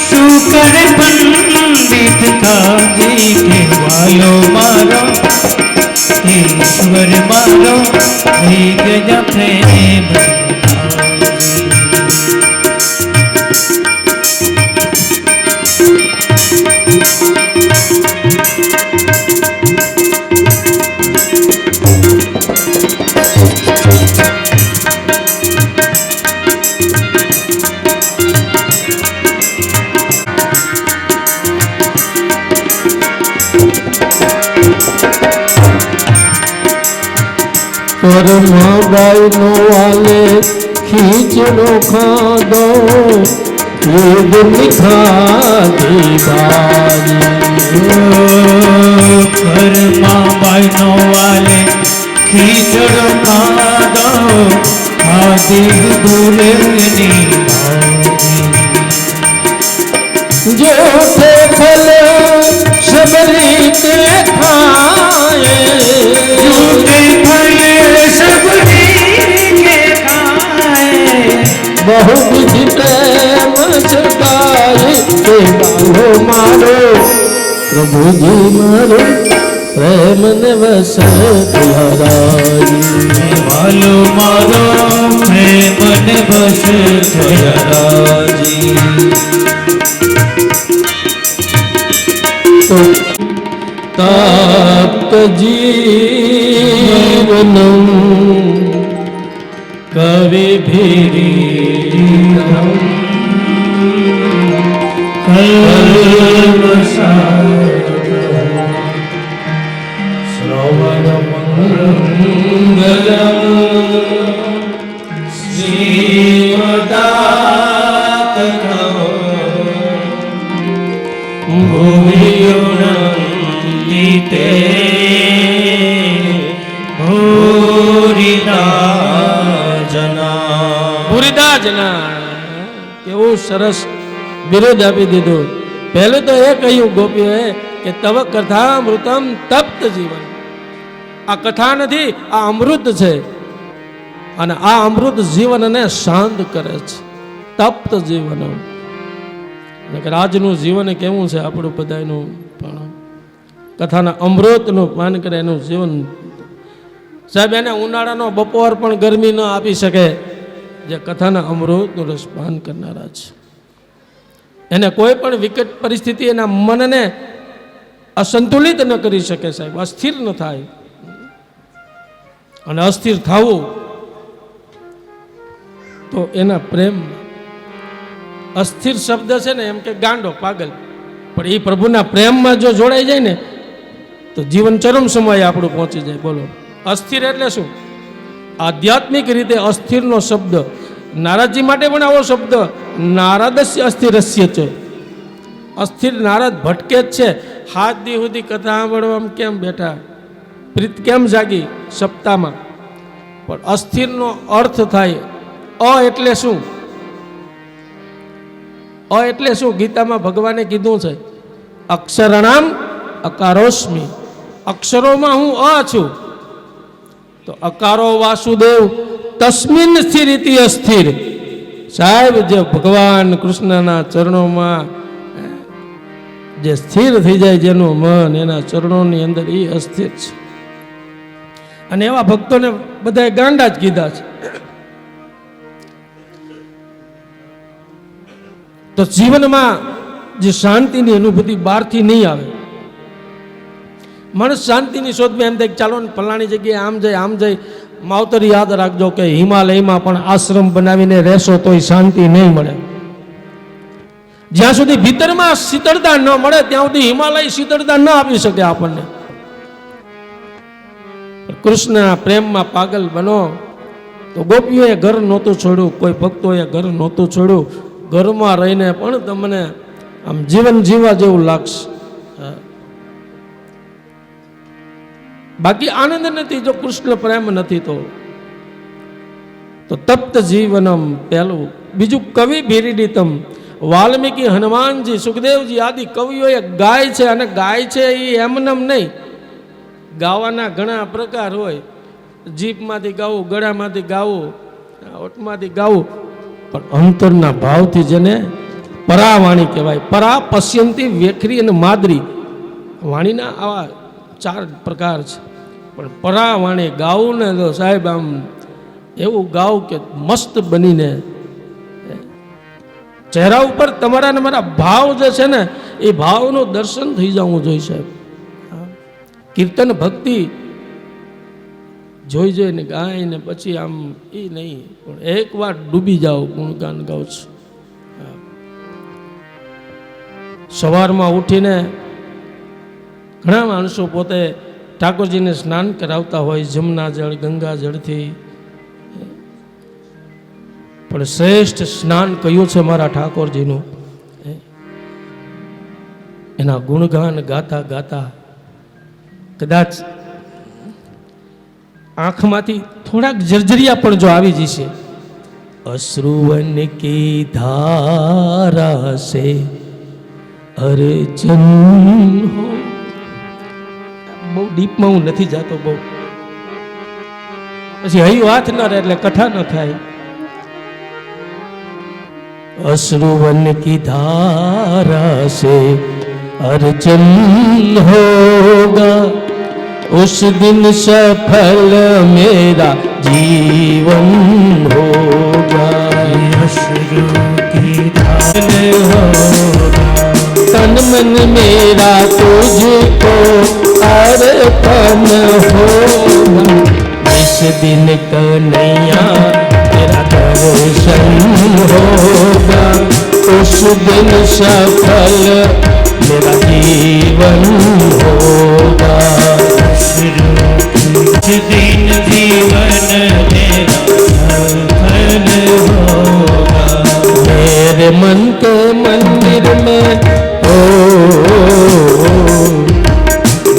શું કરે પંડિત કાજી, કે વાલો મારો ઈશ્વર મારો થઈ ગયા પ્રેમ. પરમાબાઈ નો વાલે ખીચડો ખાધો, યુગની ખાધી બારી. પરમાબાઈ નો વાલે ખીચડો ખાધો, ખાધી દુર્ગની जो थे फल सब रीते खाए, झूठे फल सब रीते खाए. बहु विधि प्रेम सगाए, के बालो मारो प्रभुजी मारो प्रेम ने वश थया राजी. वालो मारो प्रेम ने वश थया राजी. तप्त जीवनम कवि भीरीरम, श्रवण मंगलम श्रीमदाततम ભૂમિયુનંદિતે ભૂરિદા જના. કેવું સરસ બિરુદ આપી દીધું. પહેલું તો એ કહ્યું ગોપીઓએ કે તવ કથામૃતમ તપ્ત જીવન. આ કથા નથી, આ અમૃત છે. અને આ અમૃત જીવનને શાંત કરે છે. તપ્ત જીવન. આજનું જીવન કેવું છે આપણું બધાનું, પણ કથાના અમૃતનું પાન કરે એનું જીવન. સાહેબ એને ઉનાળાનો બપોર પણ ગરમી ન આપી શકે જે કથાના અમૃતનું રસપાન કરનારા છે. એને કોઈ પણ વિકટ પરિસ્થિતિ એના મનને અસંતુલિત ન કરી શકે સાહેબ, અસ્થિર ન થાય. અને અસ્થિર થવું તો એના પ્રેમ. અસ્થિર શબ્દ છે ને એમ કે ગાંડો પાગલ, પણ એ પ્રભુના પ્રેમમાં જો જોડાઈ જાય ને તો જીવન ચરમ સમયે આપણું પહોંચી જાય. બોલો, અસ્થિર એટલે શું? આધ્યાત્મિક રીતે અસ્થિરનો શબ્દ, નારદજી માટે પણ આવો શબ્દ, નારદસ્ય અસ્થિરસ્ય છે. અસ્થિર નારદ ભટકે જ છે. હાથ દી સુધી કથા સાંભળવામાં કેમ બેઠા, પ્રીત કેમ જાગી સપ્તાહમાં, પણ અસ્થિરનો અર્થ થાય અ એટલે શું? અ એટલે શું? ગીતામાં ભગવાને કીધું છે, અક્ષરણામ અકારોસ્મિ, અક્ષરોમાં હું અ છું. તો અકારો વાસુદેવ તસ્મિન સ્થિર ઇતિ અસ્થિર. સાહેબ, જે ભગવાન કૃષ્ણના ચરણોમાં જે સ્થિર થઈ જાય જેનું મન, એના ચરણોની અંદર એ અસ્થિર છે. અને એવા ભક્તોને બધાએ ગાંડા જ કીધા છે. તો જીવનમાં જે શાંતિની અનુભૂતિ બહારથી નહીં આવે. માણસ શાંતિની શોધમાં એમ થાય કે ચાલો ને ફલાણી જગ્યાએ આમ જાય આમ જાય. માવતર યાદ રાખજો કે હિમાલયમાં પણ આશ્રમ બનાવીને રહેશો તોય શાંતિ નહીં મળે. જ્યાં સુધી ભીતરમાં શીતળતા ન મળે ત્યાં સુધી હિમાલય શીતળતા ન આપી શકે આપણને. કૃષ્ણના પ્રેમમાં પાગલ બનો. તો ગોપીઓએ ઘર નહોતું છોડ્યું, કોઈ ભક્તોએ ઘર નહોતું છોડ્યું. ઘરમાં રહીને પણ તમને આમ જીવન જીવવા જેવું લાગશે. બાકી આનંદ નથી જો કૃષ્ણ પ્રેમ નથી તો તપ્ત જીવનમ પહેલું. બીજું કવિ ભીરીડિતમ, વાલ્મીકી, હનુમાનજી, સુખદેવજી આદિ કવિઓએ ગાય છે. અને ગાય છે એ એમનેમ નહીં, ગાવાના ઘણા પ્રકાર હોય. જીભમાંથી ગાવું, ગળામાંથી ગાવું, ઓઠમાંથી ગાવું, પણ અંતરના ભાવથી જેને પરાવાણી કહેવાય. પરા, પશ્યંતી, વેખરી અને માદરી. વાણીના આવા 4 પ્રકાર છે. પણ પરાવાણી ગાવું ને તો સાહેબ આમ એવું ગાવ કે મસ્ત બનીને ચહેરા ઉપર તમારા ને મારા ભાવ જે છે ને એ ભાવનું દર્શન થઈ જવું જોઈએ સાહેબ. કીર્તન ભક્તિ જોઈ જોઈને ગાય ને પછી આમ એ નહીં, પણ એકવાર ડૂબી જાઓ ગુણગાન ગાવ છું. સવારમાં ઉઠીને ઘણા માણસો પોતે ઠાકોરજીને સ્નાન કરાવતા હોય જમના જળ, ગંગા જળથી. પણ શ્રેષ્ઠ સ્નાન કયું છે મારા ઠાકોરજીનું? એના ગુણગાન ગાતા ગાતા કદાચ આંખમાંથી થોડાક જર્જરિયા પણ જો આવી જશે, અશ્રુવન કી ધારા સે અર્ચન હો. બહુ ડીપમાં હું નથી જાતો, બહુ પછી હૈયું હાથ ન રહે એટલે કથા ન થાય. अश्रुवन की धारा से अर्चन होगा, उस दिन सफल मेरा जीवन होगा. अश्रु की धारा होगा, तन मन मेरा तुझको अर्पण होगा. इस दिन कन्हैया तेरा दर्शन होगा, उस दिन सफल मेरा जीवन होगा. उस दिन जीवन मेरा सफल होगा. मेरे मन के मंदिर में हो,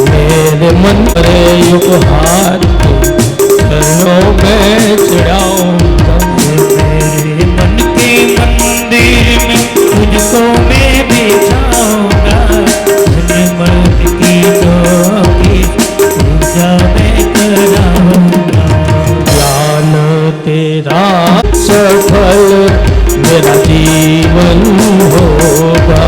मेरे मन पर युग हाथ चरणों में चढ़ाऊंगा. मेरे मन के मंदिर में तुझको मैं बिठाऊंगा. मन की की पूजा मैं कराऊंगा. ज्ञान तेरा सफल मेरा जीवन होगा.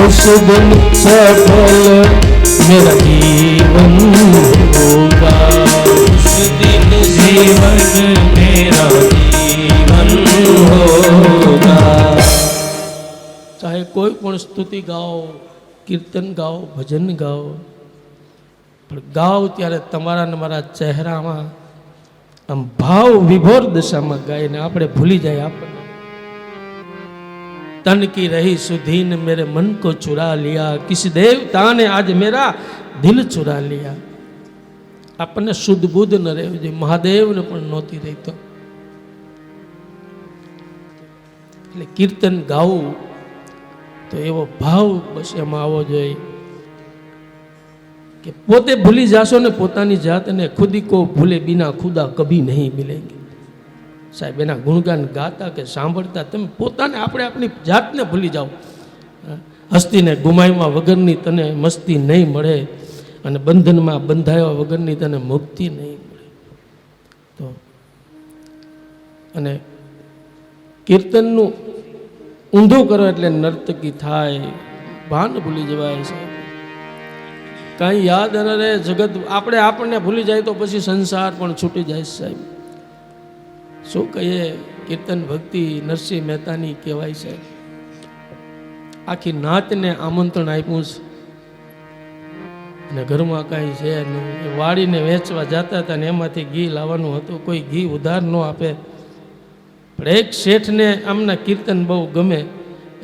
उस दिन सफल मेरा जीवन होगा. उस दिन जीवन मेरा जीवन होगा. चाहे कोई पण स्तुति गाओ, કીર્તન ગાઓ, ભજન ગાઓ, પણ ગાઓ ત્યારે તમારા ને મારા ચહેરામાં આમ ભાવ વિભોર દશામાં ગાઈને આપણે ભૂલી જાય આપણને. तन की रही सुधीन मेरे मन को चुरा लिया, किस देवता ने आज मेरा दिल चुरा लिया. આપણને શુદ્ધ બુદ્ધ ન રહેવું જોઈએ, મહાદેવને પણ નહોતી રહેતો. એટલે કીર્તન ગાવું તો એવો ભાવ બસ એમાં આવવો જોઈએ કે પોતે ભૂલી જાશો ને પોતાની જાતને, ખુદી કો ભૂલે બિના ખુદા કભી નહીં મિલેંગે. સાહેબ એના ગુણગાન ગાતા કે સાંભળતા તમે પોતાને આપણે આપણી જાતને ભૂલી જાઓ. હસ્તીને ગુમાવ્યા વગરની તને મસ્તી નહીં મળે, અને બંધનમાં બંધાયા વગરની તને મુક્તિ નહીં મળે. તો અને કીર્તનનું ઊંધું કરો એટલે નર્તકી થાય, ભાન ભૂલી જવાય છે, કાંઈ યાદ ન રહે જગત. આપણને ભૂલી જાય તો પછી સંસાર પણ છૂટી જાય સાહેબ. શું કહીએ, કીર્તન ભક્તિ નરસિંહ મહેતાની કહેવાય છે. આખી નાતને આમંત્રણ આપ્યું છે અને ઘરમાં કાંઈ છે નહીં. વાળીને વેચવા જતા હતા ને એમાંથી ઘી લાવવાનું હતું, કોઈ ઘી ઉધાર ન આપે. પણ એક શેઠને આમના કીર્તન બહુ ગમે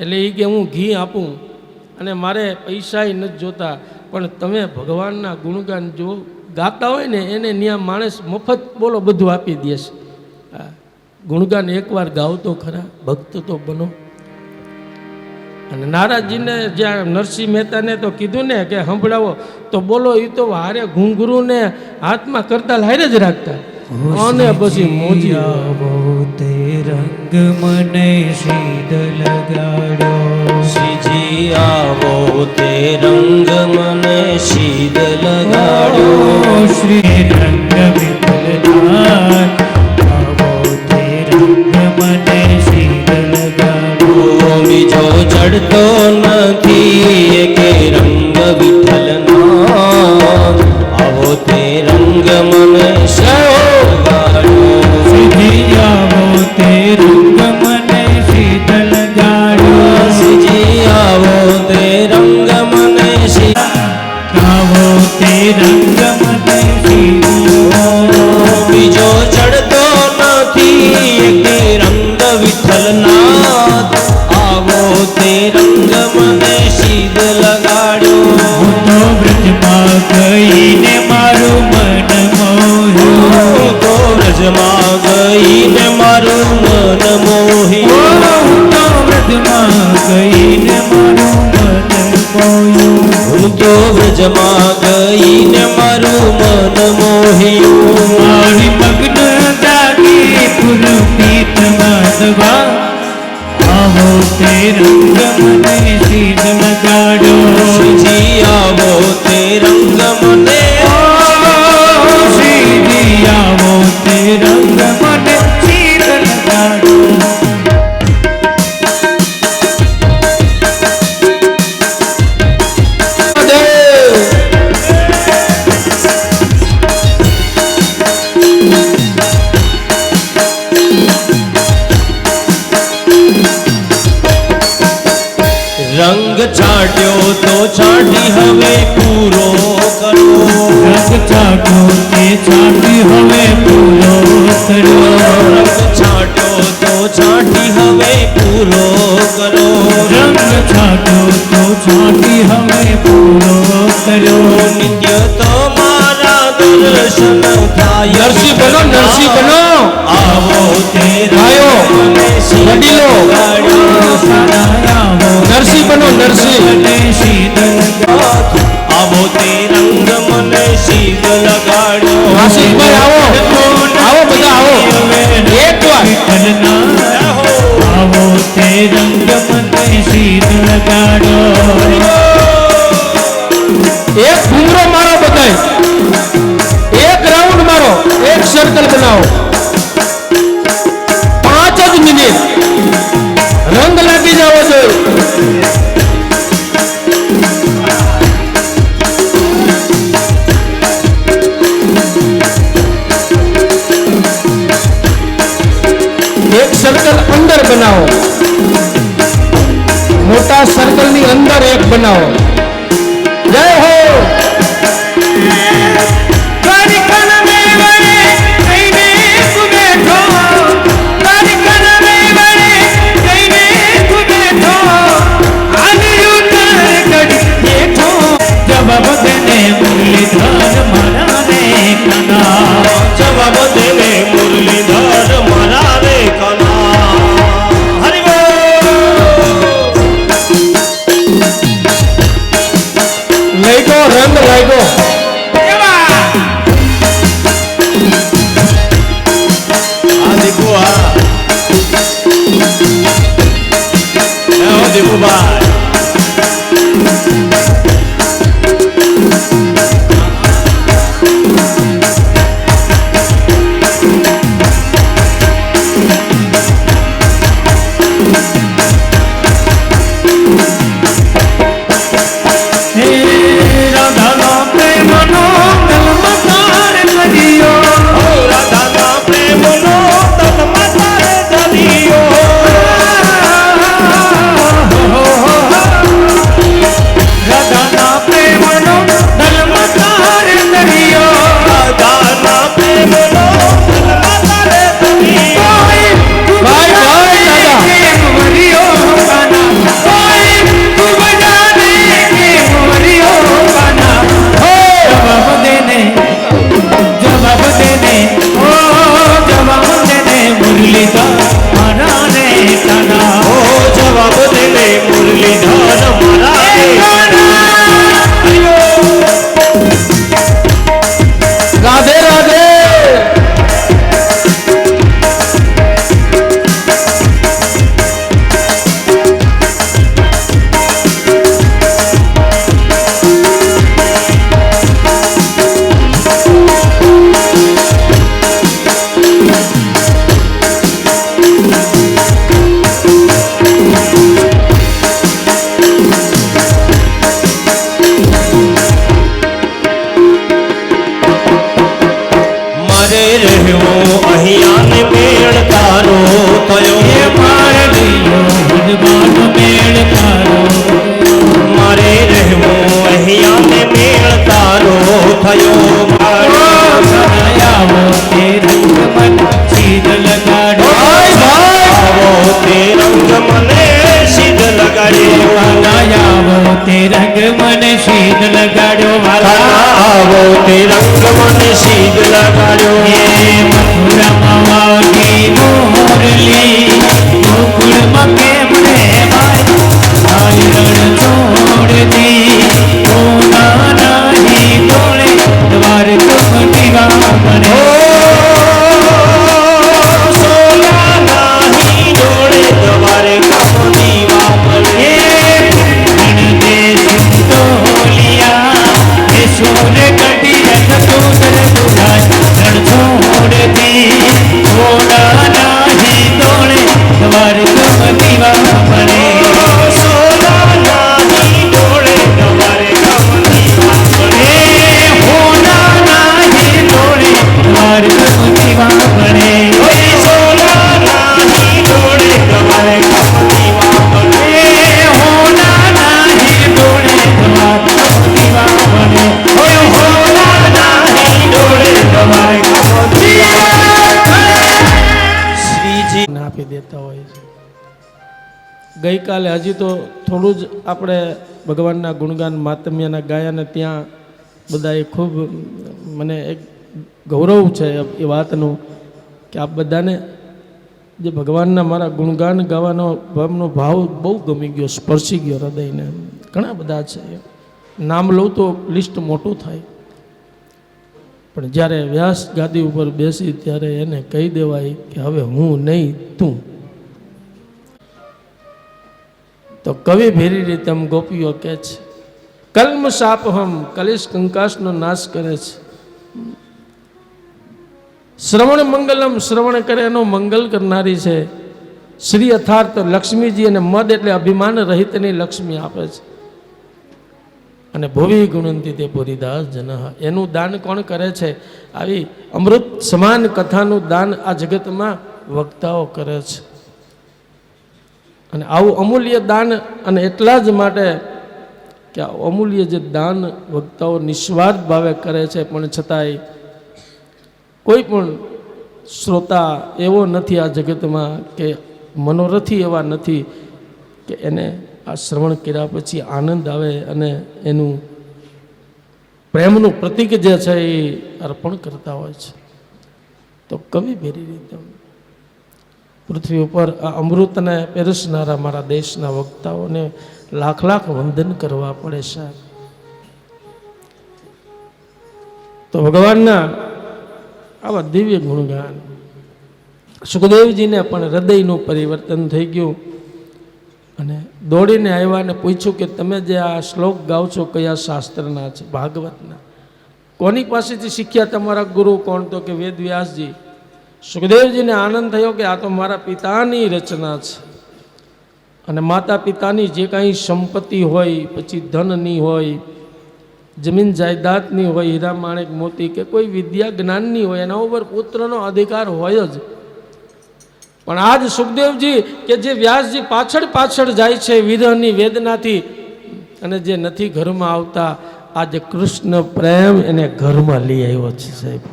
એટલે એ કે હું ઘી આપું અને મારે પૈસા નથી જોતા, પણ તમે ભગવાનના ગુણગાન જો ગાતા હોય ને એને ન્યા માણસ મફત બોલો બધું આપી દેશે. ગુણગાન એકવાર ગાવ તો ખરા, ભક્ત તો બનો. અને નારાજજીને જ્યાં નરસિંહ મહેતાને તો કીધું ને કે સંભળાવો, તો બોલો એ તો હારે ઘૂંઘરૂને હાથમાં કરતા હારે જ રાખતા. અને પછી મોજી તે રંગ મને શીદ લગાડો, શ્રીજી આવો તે રંગ મને શીદ લગાડો, શ્રી રંગ વિઠ્ઠલનાથ આવો તે રંગ મને શીદ લગાડો. બીજો ચડતો નથી કે રંગ વિઠ્ઠલના, આવો તે રંગ મને લગાડો, શ્રીજી આવો તે રંગ મને શીદ લગાડો, શ્રીજી આવો તે રંગ મને આવો તે રંગ મને શીદ લગાડો. બીજો ચડતો નથી કે રંગ વિઠ્ઠલનાથ, આવો તે રંગ મને શીદ લગાડો. તો વ્રજમાં ગઈને મારું મન મોહ્યું, તો વ્રજમાં ગઈને મારું મન મોહ્યું, તો વ્રજમાં ગઈને મારું મન મોહ્યું, હું તો વ્રજમાં ગઈને મારું મન મોહ્યું. મારી મગ્ન જાગી પુરપીત માધવા, આવો તે રંગ મને શીદ લગાડો, શ્રીજી આવો તે રંગ મને, શ્રીજી આવો તે રંગ મને શીદ લગાડો. રંગ છાંટ્યો તો છાંટી હવે પૂરો કરો, રંગ છાંટો તે છાંટી હવે પૂરો કરો, રંગ છાંટ્યો તો છાંટી હવે પૂરો કરો, રંગ છાંટો તો છાંટી હવે પૂરો કરો. નિત્ય તો મારા દર્શન થાય. નરસિંહ બનો, નરસિંહ બનો. આવો તે ભાઈઓ, વડીલો, નરસિંહ બનો, નરસિંહ. આવો તે રંગ મને શીદ લગાડો. આશીષભાઈ આવો, આવો બધા આવો, એકવાર. આવો તે રંગ મને શીદ લગાડો. એક ઘૂમરો મારો બધાય, એક રાઉન્ડ મારો, એક સર્કલ બનાવો, 5 જ મિનિટ રંગ લાગી જાવો જોઈએ. એક સર્કલ અંદર બનાવો, મોટા સર્કલની અંદર એક બનાવો, ભાઈ રંગ મને સીધ લગાડ્યો આવો તે રંગ મને સીધ લગાડ્યો મથુરામાં વાગી મોરલી ગોકુળમાં કેમ રે ભાઈ રણ છોડતી કોના નહીં ડોળે દ્વાર તુમ દીવા મને ગઈકાલે હજી તો થોડું જ આપણે ભગવાનના ગુણગાન માતમ્યના ગાયાને ત્યાં બધાએ ખૂબ મને એક ગૌરવ છે એ વાતનું કે આપ બધાને જે ભગવાનના મારા ગુણગાન ગાવાનો ભાવનો ભાવ બહુ ગમી ગયો, સ્પર્શી ગયો હૃદયને. ઘણા બધા છે, નામ લઉં તો લિસ્ટ મોટું થાય, પણ જ્યારે વ્યાસ ગાદી ઉપર બેસી ત્યારે એને કહી દેવાય કે હવે હું નહીં તું. તો કવિ ભેરી રીતે આમ ગોપીઓ કહે છે, કલ્મ સાપ હમ કલિશ કંકાસનો નાશ કરે છે. શ્રવણ મંગલમ, શ્રવણ કરે એનો મંગલ કરનારી છે. શ્રી અર્થાત લક્ષ્મીજી, અને મદ એટલે અભિમાન રહિતની લક્ષ્મી આપે છે. અને ભોવી ગુણંતી તે પુરીદાસ જન, એનું દાન કોણ કરે છે? આવી અમૃત સમાન કથાનું દાન આ જગતમાં વક્તાઓ કરે છે. અને આવું અમૂલ્ય દાન, અને એટલા જ માટે કે આ અમૂલ્ય જે દાન વક્તાઓ નિસ્વાર્થ ભાવે કરે છે, પણ છતાંય કોઈ પણ શ્રોતા એવો નથી આ જગતમાં, કે મનોરથી એવા નથી કે એને આ શ્રવણ કર્યા પછી આનંદ આવે અને એનું પ્રેમનું પ્રતીક જે છે એ અર્પણ કરતા હોય છે. તો કવિ ભેરી રીતે પૃથ્વી ઉપર આ અમૃતને પીરસનારા મારા દેશના વક્તાઓને લાખ લાખ વંદન કરવા પડે છે. તો ભગવાનના આવા દિવ્ય ગુણગાન, સુખદેવજીને પણ હૃદયનું પરિવર્તન થઈ ગયું, અને દોડીને આવ્યા અને પૂછ્યું કે તમે જે આ શ્લોક ગાઓ છો કયા શાસ્ત્રના છે? ભાગવતના. કોની પાસેથી શીખ્યા તમારા ગુરુ? કોણ? તો કે વેદ વ્યાસજી. સુખદેવજીને આનંદ થયો કે આ તો મારા પિતાની રચના છે. અને માતા પિતાની જે કાંઈ સંપત્તિ હોય, પછી ધનની હોય, જમીન જાયદાદની હોય, હીરા માણેક મોતી કે કોઈ વિદ્યા જ્ઞાનની હોય, એના ઉપર પુત્રનો અધિકાર હોય જ. પણ આજ સુખદેવજી કે જે વ્યાસજી પાછળ પાછળ જાય છે વિરહની વેદનાથી, અને જે નથી ઘરમાં આવતા, આજે કૃષ્ણ પ્રેમ એને ઘરમાં લઈ આવ્યો છે સાહેબ.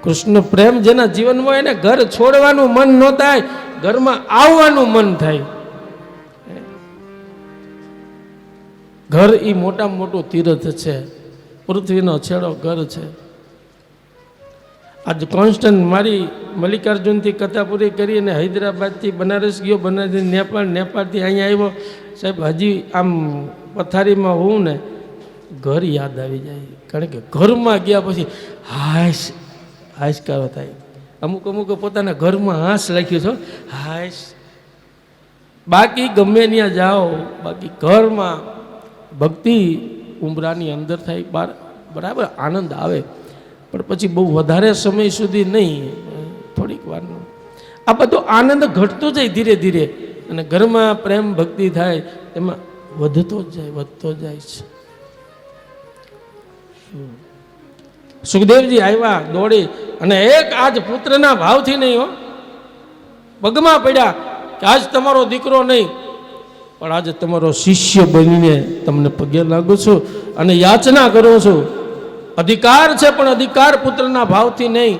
કૃષ્ણ પ્રેમ જેના જીવનમાં એને ઘર છોડવાનું મન ન થાય, ઘરમાં આવવાનું મન થાય. ઘર એ મોટામાં મોટું તીર્થ છે, પૃથ્વીનો છેડો ઘર છે. આજ કોન્સ્ટન્ટ મારી મલ્લિકાર્જુનથી કથા પૂરી કરી અને હૈદરાબાદથી બનારસ ગયો, બનારસથી નેપાળ, નેપાળથી અહીંયા આવ્યો સાહેબ. હજી આમ પથારીમાં હોઉં ને ઘર યાદ આવી જાય, કારણ કે ઘરમાં ગયા પછી હાશકારો થાય. અમુક અમુક પોતાના ઘરમાં હાશ રાખ્યું છો, હાશ. બાકી ગમે ત્યાં જાઓ, બાકી ઘરમાં ભક્તિ ઉમરાની અંદર થાય, બરાબર આનંદ આવે, પણ પછી બહુ વધારે સમય સુધી નહીં, થોડીક વારનો આ બધો આનંદ ઘટતો જાય ધીરે ધીરે, અને ઘરમાં પ્રેમ ભક્તિ થાય એમાં વધતો જાય છે. સુખદેવજી આવ્યા દોડી, અને એક આજ પુત્રના ભાવથી નહીં હો, પગમાં પડ્યા કે આજ તમારો દીકરો નહીં, પણ આજે તમારો શિષ્ય બનીને તમને પગે લાગુ છું અને યાચના કરું છું. અધિકાર છે, પણ અધિકાર પુત્રના ભાવથી નહીં,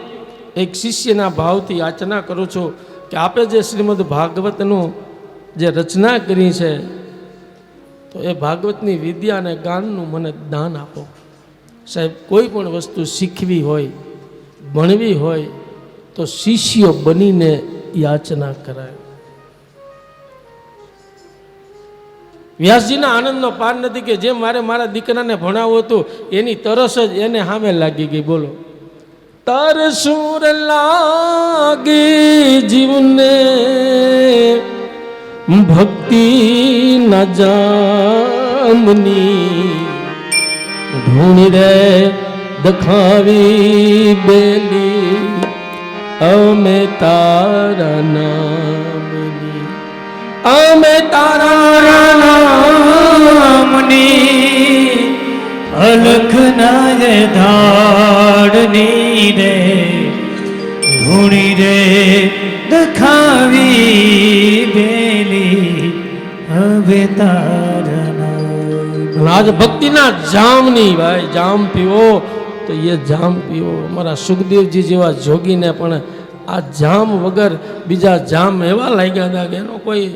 એક શિષ્યના ભાવથી યાચના કરું છું કે આપે જે શ્રીમદ ભાગવતનું જે રચના કરી છે, તો એ ભાગવતની વિદ્યા અને જ્ઞાનનું મને દાન આપો. સાહેબ, કોઈ પણ વસ્તુ શીખવી હોય, ભણવી હોય, તો શિષ્ય બનીને યાચના કરાય. વ્યાસજીના આનંદનો પાર નથી કે જે મારા દીકરાને ભણાવવું હતું એની તરસ જ એને સામે લાગી ગઈ. બોલો, તરસુર લાગી જીવને ભક્તિ ન જામની, ઢૂંઢી રે દખાવી બેલી અમે તારા નામની, અમે તારા નામની અલખ નાય ધાડની રે ધૂણી રે દખાવી બેલી હવે તારા. આજ ભક્તિના જામની ભાઈ જામ પીવો તો એ જામ પીવો. અમારા સુખદેવજી જેવા જોગીને પણ આ જામ વગર બીજા જામ એવા લાગ્યા હતા કે એનો કોઈ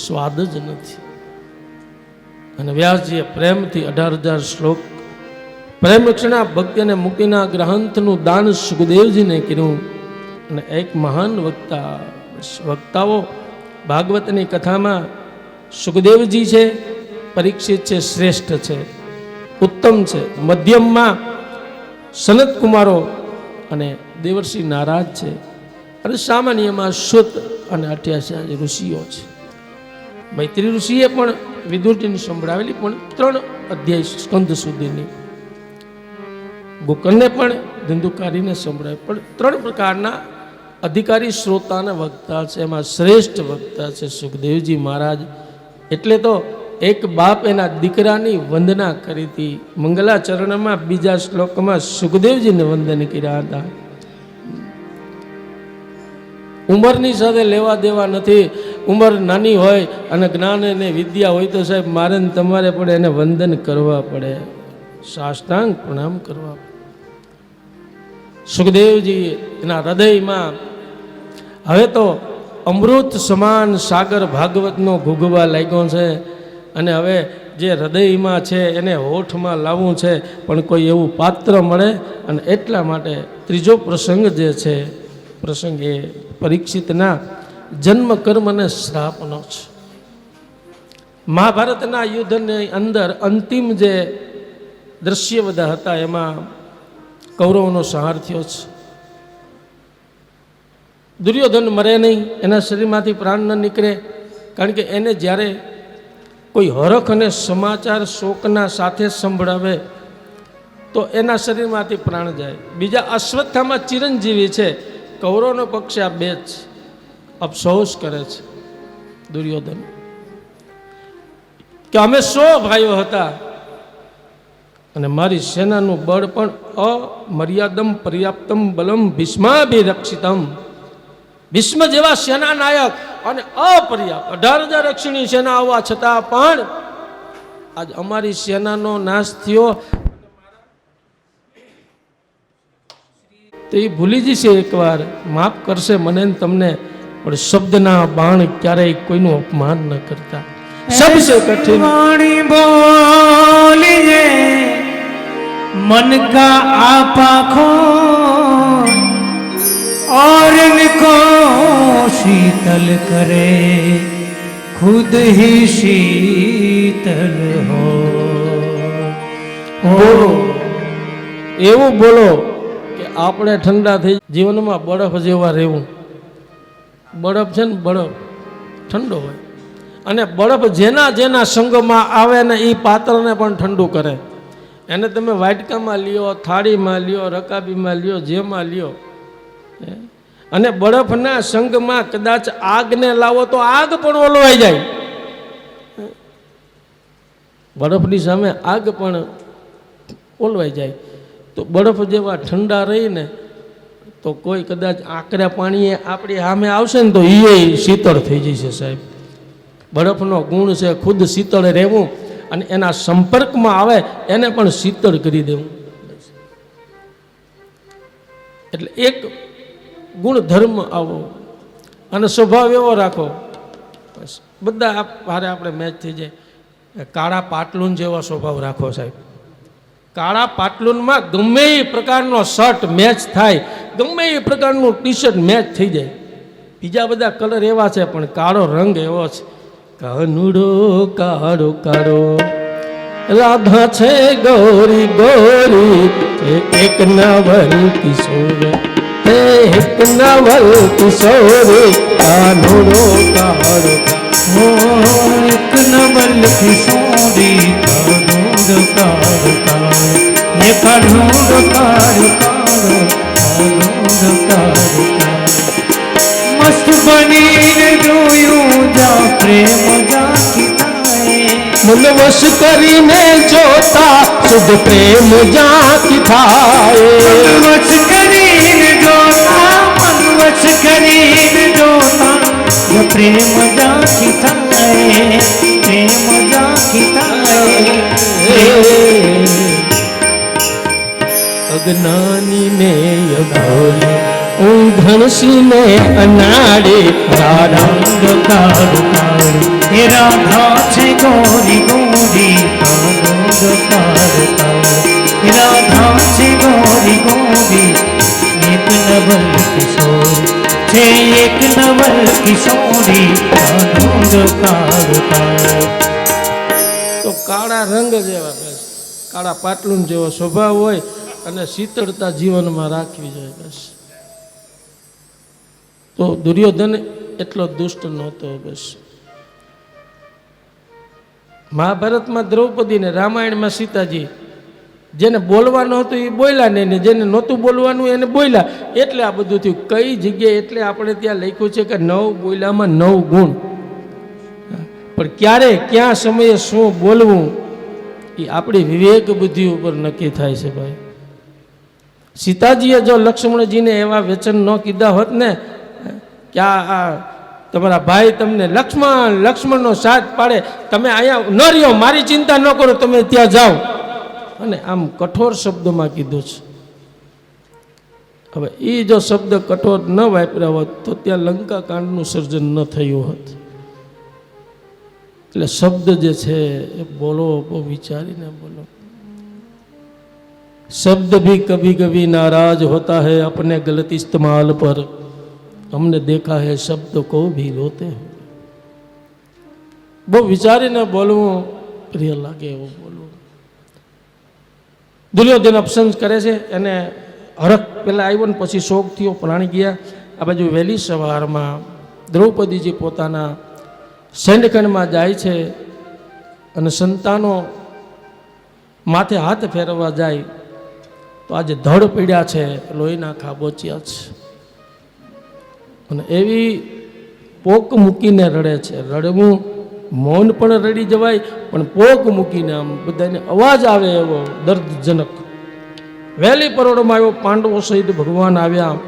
સ્વાદ જ નથી. અને વ્યાસજીએ પ્રેમથી 18,000 શ્લોક પ્રેમક્ષણા ભક્તિ અને મુક્તિના ગ્રંથનું દાન સુખદેવજીને કર્યું. અને એક મહાન વક્તાઓ ભાગવતની કથામાં સુખદેવજી છે, પરીક્ષિત છે, શ્રેષ્ઠ છે, ઉત્તમ છે. મધ્યમમાં સનત કુમારો અને દેવર્ષિ નારાજ છે, અને સામાન્યમાં સુત અને 88 ઋષિઓ છે. મૈત્રી ઋષિએ પણ વિદુરજીને સંભળાવેલી, પણ 3 અધ્યાય સ્કંદ સુધીની. ગોકર્ણને પણ ધંધુકારીને સંભળાવી, પણ 3 પ્રકારના અધિકારી શ્રોતા અને વક્તા છે. એમાં શ્રેષ્ઠ વક્તા છે સુખદેવજી મહારાજ. એટલે તો એક બાપ એના દીકરાની વંદના કરી હતી. મંગલાચરણમાં બીજા શ્લોકમાં સુખદેવજીને વંદન કર્યા હતા. ઉંમરની સાથે લેવા દેવા નથી. ઉંમર નાની હોય અને જ્ઞાન અને વિદ્યા હોય તો સાહેબ મારે ને તમારે પણ એને વંદન કરવા પડે, સાષ્ટાંગ પ્રણામ કરવા. સુખદેવજી એના હૃદયમાં હવે તો અમૃત સમાન સાગર ભાગવતનો ઘૂઘવા લાગ્યો છે. અને હવે જે હૃદયમાં છે એને હોઠમાં લાવવું છે, પણ કોઈ એવું પાત્ર મળે. અને એટલા માટે ત્રીજો પ્રસંગ જે છે, પ્રસંગ એ પરીક્ષિતના જન્મ કર્મ અને શ્રાપનો છે. મહાભારતના યુદ્ધની અંદર અંતિમ જે દ્રશ્ય બધા હતા એમાં કૌરવનો સંહાર થયો છે. દુર્યોધન મરે નહીં, એના શરીરમાંથી પ્રાણ ન નીકળે, કારણ કે એને જ્યારે કોઈ હરખ અને સમાચાર શોકના સાથે સંભળાવે તો એના શરીરમાંથી પ્રાણ જાય. બીજા અશ્વત્થામાં ચિરંજીવી છે. કૌરવનો પક્ષ આ બે જ અફસોસ કરે છે દુર્યોધન કે અમે 100 ભાઈઓ હતા અને મારી સેનાનું બળ પણ અમર્યાદમ પર્યાપ્તમ બલમ ભીષ્માભિરક્ષિતમ. ભીષ્મ જેવા સેના નાયક અને અપર્યાપ્ત 18,000 રક્ષીણી સેના આવવા છતાં પણ આજ અમારી સેનાનો નાશ થયો. તો એ ભૂલી જશે, એકવાર માફ કરશે મને ને તમને, પણ શબ્દના બાણ ક્યારેય કોઈનું અપમાન ન કરતા. सबसे कठिन वाणी बोलिए मन का आपा खो और इनको शीतल करे खुद ही शीतल हो. બોલો એવું બોલો કે આપણે ઠંડા થઈ જીવનમાં બરફ જેવા રહેવું. બરફ છે ને, બરફ ઠંડો હોય અને બરફ જેના જેના સંગમાં આવે ને એ પાત્રને પણ ઠંડુ કરે. એને તમે વાટકામાં લ્યો, થાળીમાં લ્યો, રકાબીમાં લ્યો, જેમાં લ્યો, અને બરફના સંગમાં કદાચ આગને લાવો તો આગ પણ ઓલવાઈ જાય. બરફની સામે આગ પણ ઓલવાઈ જાય. તો બરફ જેવા ઠંડા રહીને તો કોઈ કદાચ આકરા પાણીએ આપણી સામે આવશે ને તો એ શીતળ થઈ જશે સાહેબ. બરફનો ગુણ છે ખુદ શીતળ રહેવું અને એના સંપર્કમાં આવે એને પણ શીતળ કરી દેવું. એટલે એક ગુણધર્મ આવો અને સ્વભાવ એવો રાખો, બસ બધા હારે આપણે મેચ થઈ જાય. કાળા પાટલુન જેવો સ્વભાવ રાખો સાહેબ. કાળા પાટલુનમાં ગમે એ પ્રકારનો શર્ટ મેચ થાય, ગમે એ પ્રકારનું ટી શર્ટ મેચ થઈ જાય. બીજા બધા કલર એવા છે પણ કાળો રંગ એવો છે. કાનુડો કાળો કાળો રાધા છે ગોરી ગોરી, એક નવલ કિશોર, એક નવલ કિશોર, કાનુડો કાળો एक नवल किशोरी कानूर कार कार, ये Kanur car car, Kanur car car. मस्त बनीने જોયું જા પ્રેમ જાકી થાય, મન વશ કરીને જોતા શુદ્ધ પ્રેમ જાકી થાય. મન વશ કરીને જોતા, મન વશ કરીને જોતા ये प्रेम जाकी थाए, प्रेम जाकी थाए. અજ્ઞાની ને અભોલે ઊંધણસી ને અનાડે, राधा कारू कारू हे राधा छे गोरी गोरी, कारू कारू कारू हे राधा छे गोरी गोरी, एक नवल किशोरी छे, एक नवल किशोरी, कारू कारू कारू. તો કાળા રંગ જેવા બસ, કાળા પાટલું જેવો સ્વભાવ હોય અને શીતળતા જીવનમાં રાખવી જોઈએ બસ. તો દુર્યોધન એટલો દુષ્ટ નહોતો બસ. મહાભારતમાં દ્રૌપદી ને, રામાયણમાં સીતાજી, જેને બોલવાનું હતું એ બોલ્યા નહીં ને જેને નહોતું બોલવાનું એને બોલ્યા, એટલે આ બધું થયું. કઈ જગ્યાએ એટલે આપણે ત્યાં લખ્યું છે કે 9 બોલ્યામાં 9 ગુણ. પણ ક્યારે ક્યાં સમયે શું બોલવું એ આપણી વિવેક બુદ્ધિ ઉપર નક્કી થાય છે ભાઈ. સીતાજીએ જો લક્ષ્મણજીને એવા વચન ન કીધા હોત ને કે આ તમારા ભાઈ તમને લક્ષ્મણનો સાથ પાડે, તમે અહીંયા ન રહ્યો, મારી ચિંતા ન કરો, તમે ત્યાં જાઓ, અને આમ કઠોર શબ્દોમાં કીધું છે. હવે એ જો શબ્દ કઠોર ન વાપર્યા હોત તો ત્યાં લંકા કાંડનું સર્જન ન થયું હોત. એટલે શબ્દ જે છે એ બોલો, બહુ વિચારીને બોલો. शब्द भी कभी कभी नाराज होता है अपने गलत इस्तेमाल पर, हमने देखा है शब्द को भी रोते हैं. બહુ વિચારીને બોલવું, પ્રિય લાગે એવું બોલવું. દુર્યોધન અપસંસ કરે છે, એને હરખ પહેલાં આવ્યો ને પછી શોક થયો, પ્રાણી ગયા. આ બાજુ વહેલી સવારમાં દ્રૌપદીજી પોતાના સૈન્યખંડમાં જાય છે અને સંતાનો માથે હાથ ફેરવવા જાય તો આજે ધડ પીડ્યા છે, લોહીના ખાબોચિયા છે, અને એવી પોક મૂકીને રડે છે. રડવું મૌન પણ રડી જવાય, પણ પોક મૂકીને આમ બધાને અવાજ આવે એવો દર્દજનક. વહેલી પરોઢમાં આવ્યો, પાંડવો સહિત ભગવાન આવ્યા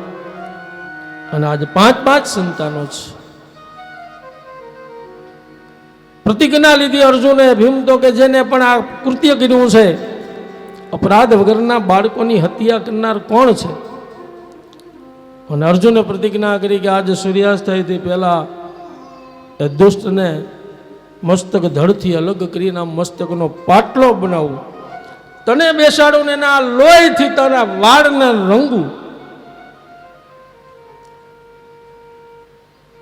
અને આજે 5 સંતાનો છે. પ્રતિજ્ઞા લીધી અર્જુને, ભીમ તો કે જેને પણ આ કૃત્ય કર્યું છે, અપરાધ વગરના બાળકોની હત્યા કરનાર કોણ છે? અને અર્જુને પ્રતિજ્ઞા કરી કે આજે સૂર્યાસ્ત થાય તે પહેલા એ દુષ્ટને મસ્તક ધડથી અલગ કરીને મસ્તકનો પાટલો બનાવું, તને બેસાડું ને એના લોહીથી તારા વાળને રંગું.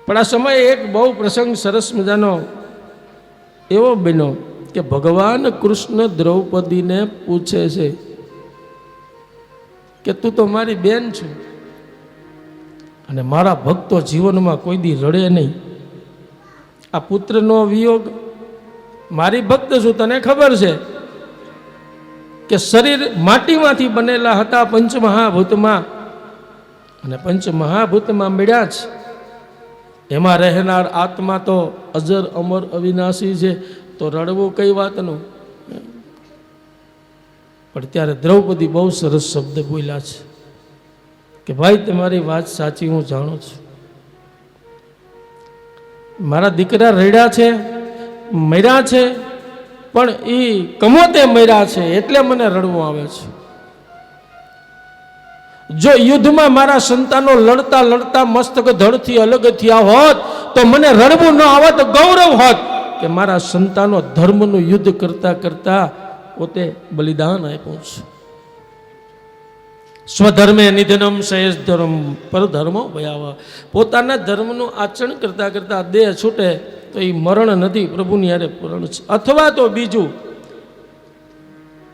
પણ આ સમયે એક બહુ પ્રસંગ સરસ મજાનો એવો બન્યો કે ભગવાન કૃષ્ણ દ્રૌપદીને પૂછે છે કે તું તો મારી બેન છું અને મારા ભક્તો જીવનમાં કોઈ દી રડે નહીં. આ પુત્રનો વિયોગ, મારી ભક્ત છું, તને ખબર છે કે શરીર માટીમાંથી બનેલા હતા પંચમહાભૂતમાં, અને પંચમહાભૂતમાં મળ્યા છે. એમાં રહેનાર આત્મા તો અજર અમર અવિનાશી છે, તો રડવું કઈ વાતનું? પણ ત્યારે દ્રૌપદી બહુ સરસ શબ્દ બોલ્યા છે કે ભાઈ તમારી વાત સાચી, હું જાણું છું. મારા દીકરા રડ્યા છે, મર્યા છે, પણ એ કમોતે મર્યા છે એટલે મને રડવું આવે છે. જો યુદ્ધમાં મારા સંતાનો લડતા લડતા મસ્તક ધડથી અલગ થયા હોત તો મને રડવું ન આવત, ગૌરવ હોત કે મારા સંતાનો ધર્મનું યુદ્ધ કરતા કરતા પોતે બલિદાન આપ્યું છે. સ્વધર્મે નિધનમ શેષ ધર્મ પર ધર્મો ભયાવહ. પોતાના ધર્મનું આચરણ કરતા કરતા દેહ છૂટે તો એ મરણ નથી, પ્રભુની હારે પૂરણ છે. અથવા તો બીજું,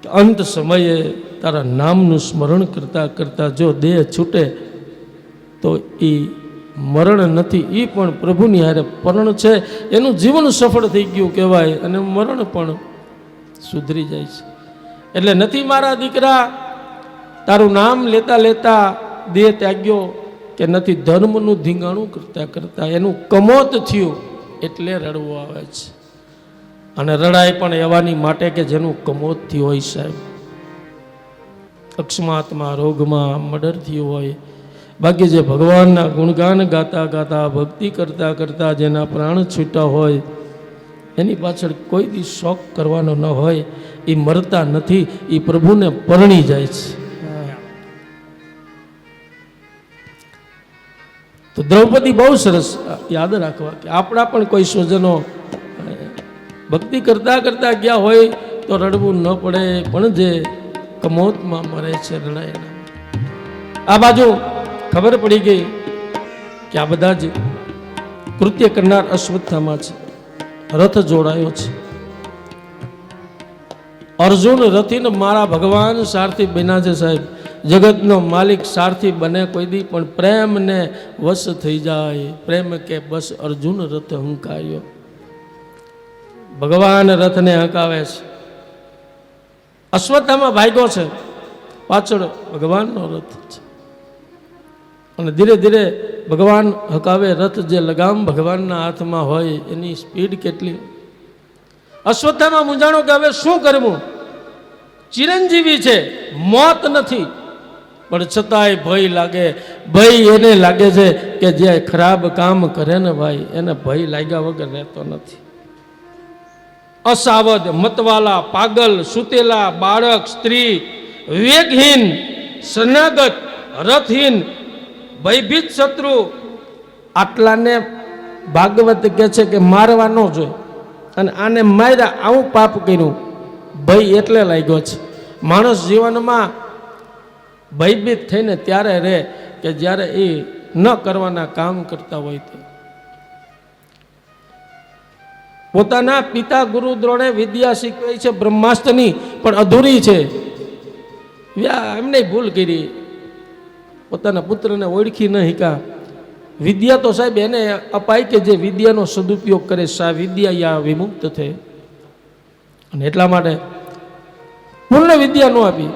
અંત સમયે તારા નામનું સ્મરણ કરતા કરતા જો દેહ છૂટે તો એ મરણ નથી, એ પણ પ્રભુની હારે પરણ છે. એનું જીવન સફળ થઈ ગયું કહેવાય, અને મરણ પણ સુધરી જાય છે. એટલે નથી મારા દીકરા તારું નામ લેતા લેતા દેહ ત્યાગ્યો, કે નથી ધર્મનું ધીંગાણું કરતા કરતા એનું કમોત થયું એટલે રડવું આવે છે. અને રડાય પણ એવાની માટે કે જેનું કમોત થયું હોય સાહેબ, અકસ્માતમાં, રોગમાં, મર્ડર થયું હોય. બાકી જે ભગવાનના ગુણગાન ગાતા ગાતા, ભક્તિ કરતા કરતા જેના પ્રાણ છૂટા હોય, એની પાછળ કોઈ દી શોખ કરવાનો ન હોય, એ મરતા નથી, એ પ્રભુને પરણી જાય છે. તો દ્રૌપદી બહુ સરસ યાદ રાખવા કે આપણા પણ કોઈ સ્વજનો ભક્તિ કરતા કરતા ગયા હોય તો રડવું ન પડે, પણ જે કમોતમાં મરે છે રડાય. આ બાજુ ખબર પડી ગઈ કે આ બધા જ કૃત્ય કરનાર અશ્વત્થામા છે, રથ જોડાયો છે. અર્જુન રથીને મારા ભગવાન સારથી બન્યા છે સાહેબ. જગતનો માલિક સારથી બને કોઈ દી, પણ પ્રેમને વશ થઈ જાય. પ્રેમ કે બસ અર્જુન રથ હંકાયો. ભગવાન રથને હંકાવે છે. અશ્વત્થામા ભાગ્યો છે, પાછળ ભગવાનનો રથ છે. અને ધીરે ધીરે ભગવાન હકાવે રથ, જે લગામ ભગવાનના હાથમાં હોય એની સ્પીડ કેટલી. અશ્વત્થામા મૂંઝાણો કે હવે શું કરવું? ચિરંજીવી છે, મોત નથી, પણ છતાંય ભય લાગે. ભય એને લાગે છે કે જે ખરાબ કામ કરે ને ભાઈ, એને ભય લાગ્યા વગર રહેતો નથી. અસાવધ, મતવાલા, પાગલ, સુતેલા, બાળક, સ્ત્રી, વિવેકહીન, શરણાગત, રથહીન, ભયભીત શત્રુ, આટલાને ભાગવત કહે છે કે મારવા ન જોઈએ, અને આને માર્યા આવું પાપ કર્યું. ભય એટલે લાગ્યો છે. માણસ જીવનમાં ભયભીત થઈને ત્યારે રહે કે જ્યારે એ ન કરવાના કામ કરતા હોય તે. પોતાના પિતા ગુરુ દ્રોણે વિદ્યા શીખવાય છે બ્રહ્માસ્ત્રની, પણ અધૂરી છે. એમને ભૂલ કરી, પોતાના પુત્રને ઓળખી ન શીખ્યા. વિદ્યા તો સાહેબ એને અપાય કે જે વિદ્યાનો સદુપયોગ કરે, સા વિદ્યા યા વિમુક્ત થાય. અને એટલા માટે પૂર્ણ વિદ્યા ન આપી.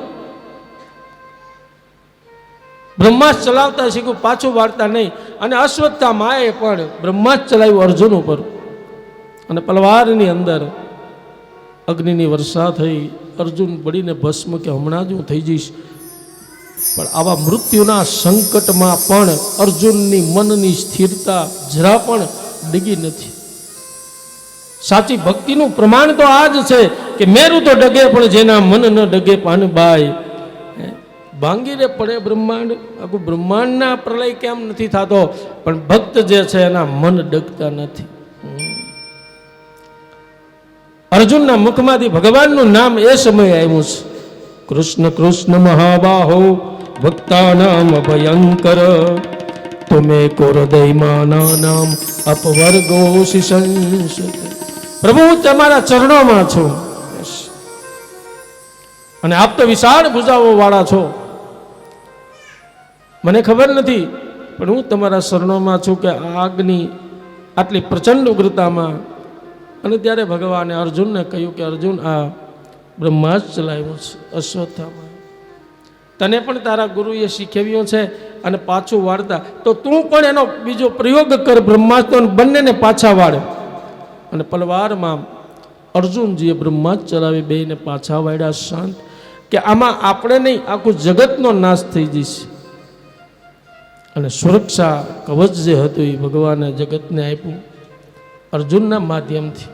બ્રહ્માસ્ત્ર ચલાવતા શીખ્યું, પાછું વાળતા નહીં. અને અશ્વત્થામાએ પણ બ્રહ્માસ્ત્ર ચલાવ્યું અર્જુન ઉપર, અને પલવારની અંદર અગ્નિની વર્ષા થઈ. અર્જુન બળીને ભસ્મ કે હમણાં જ હું થઈ જઈશ. પણ આવા મૃત્યુના સંકટમાં પણ અર્જુનની મનની સ્થિરતા જરા પણ ડગી નથી. સાચી ભક્તિનું પ્રમાણ તો આ જ છે કે મેરું તો ડગે પણ જેના મન ન ડગે પાનબાઈ. ભાંગી રે પડે બ્રહ્માંડ, આખું બ્રહ્માંડના પ્રલય કેમ નથી થતો, પણ ભક્ત જે છે એના મન ડગતા નથી. અર્જુનના મુખમાંથી ભગવાનનું નામ એ સમયે આવ્યું છે, કૃષ્ણ કૃષ્ણ મહાબાહો ભક્તાનામ ભયંકર, તુમે કોરદયમાના નામ અપવર્ગોષિ સંશત. પ્રભુ હું તમારા ચરણોમાં છું, અને આપ તો વિશાળ ભુજાઓ વાળા છો. મને ખબર નથી, પણ હું તમારા શરણોમાં છું કે આગની આટલી પ્રચંડ ઉગ્રતામાં. અને ત્યારે ભગવાને અર્જુનને કહ્યું કે અર્જુન, આ બ્રહ્માસ્ત્ર ચલાવ્યું છે અશ્વત્થામાં, તને પણ તારા ગુરુએ શીખવ્યો છે, અને પાછું વાળતા તો તું પણ એનો બીજો પ્રયોગ કર, બ્રહ્માસ્ત્ર બંનેને પાછા વાળે. અને પલવારમાં અર્જુનજીએ બ્રહ્માસ્ત્ર ચલાવી બેને પાછા વાળ્યા. શાંત કે આમાં આપણે નહીં, આખું જગતનો નાશ થઈ જશે. અને સુરક્ષા કવચ જે હતું એ ભગવાને જગતને આપ્યું અર્જુનના માધ્યમથી.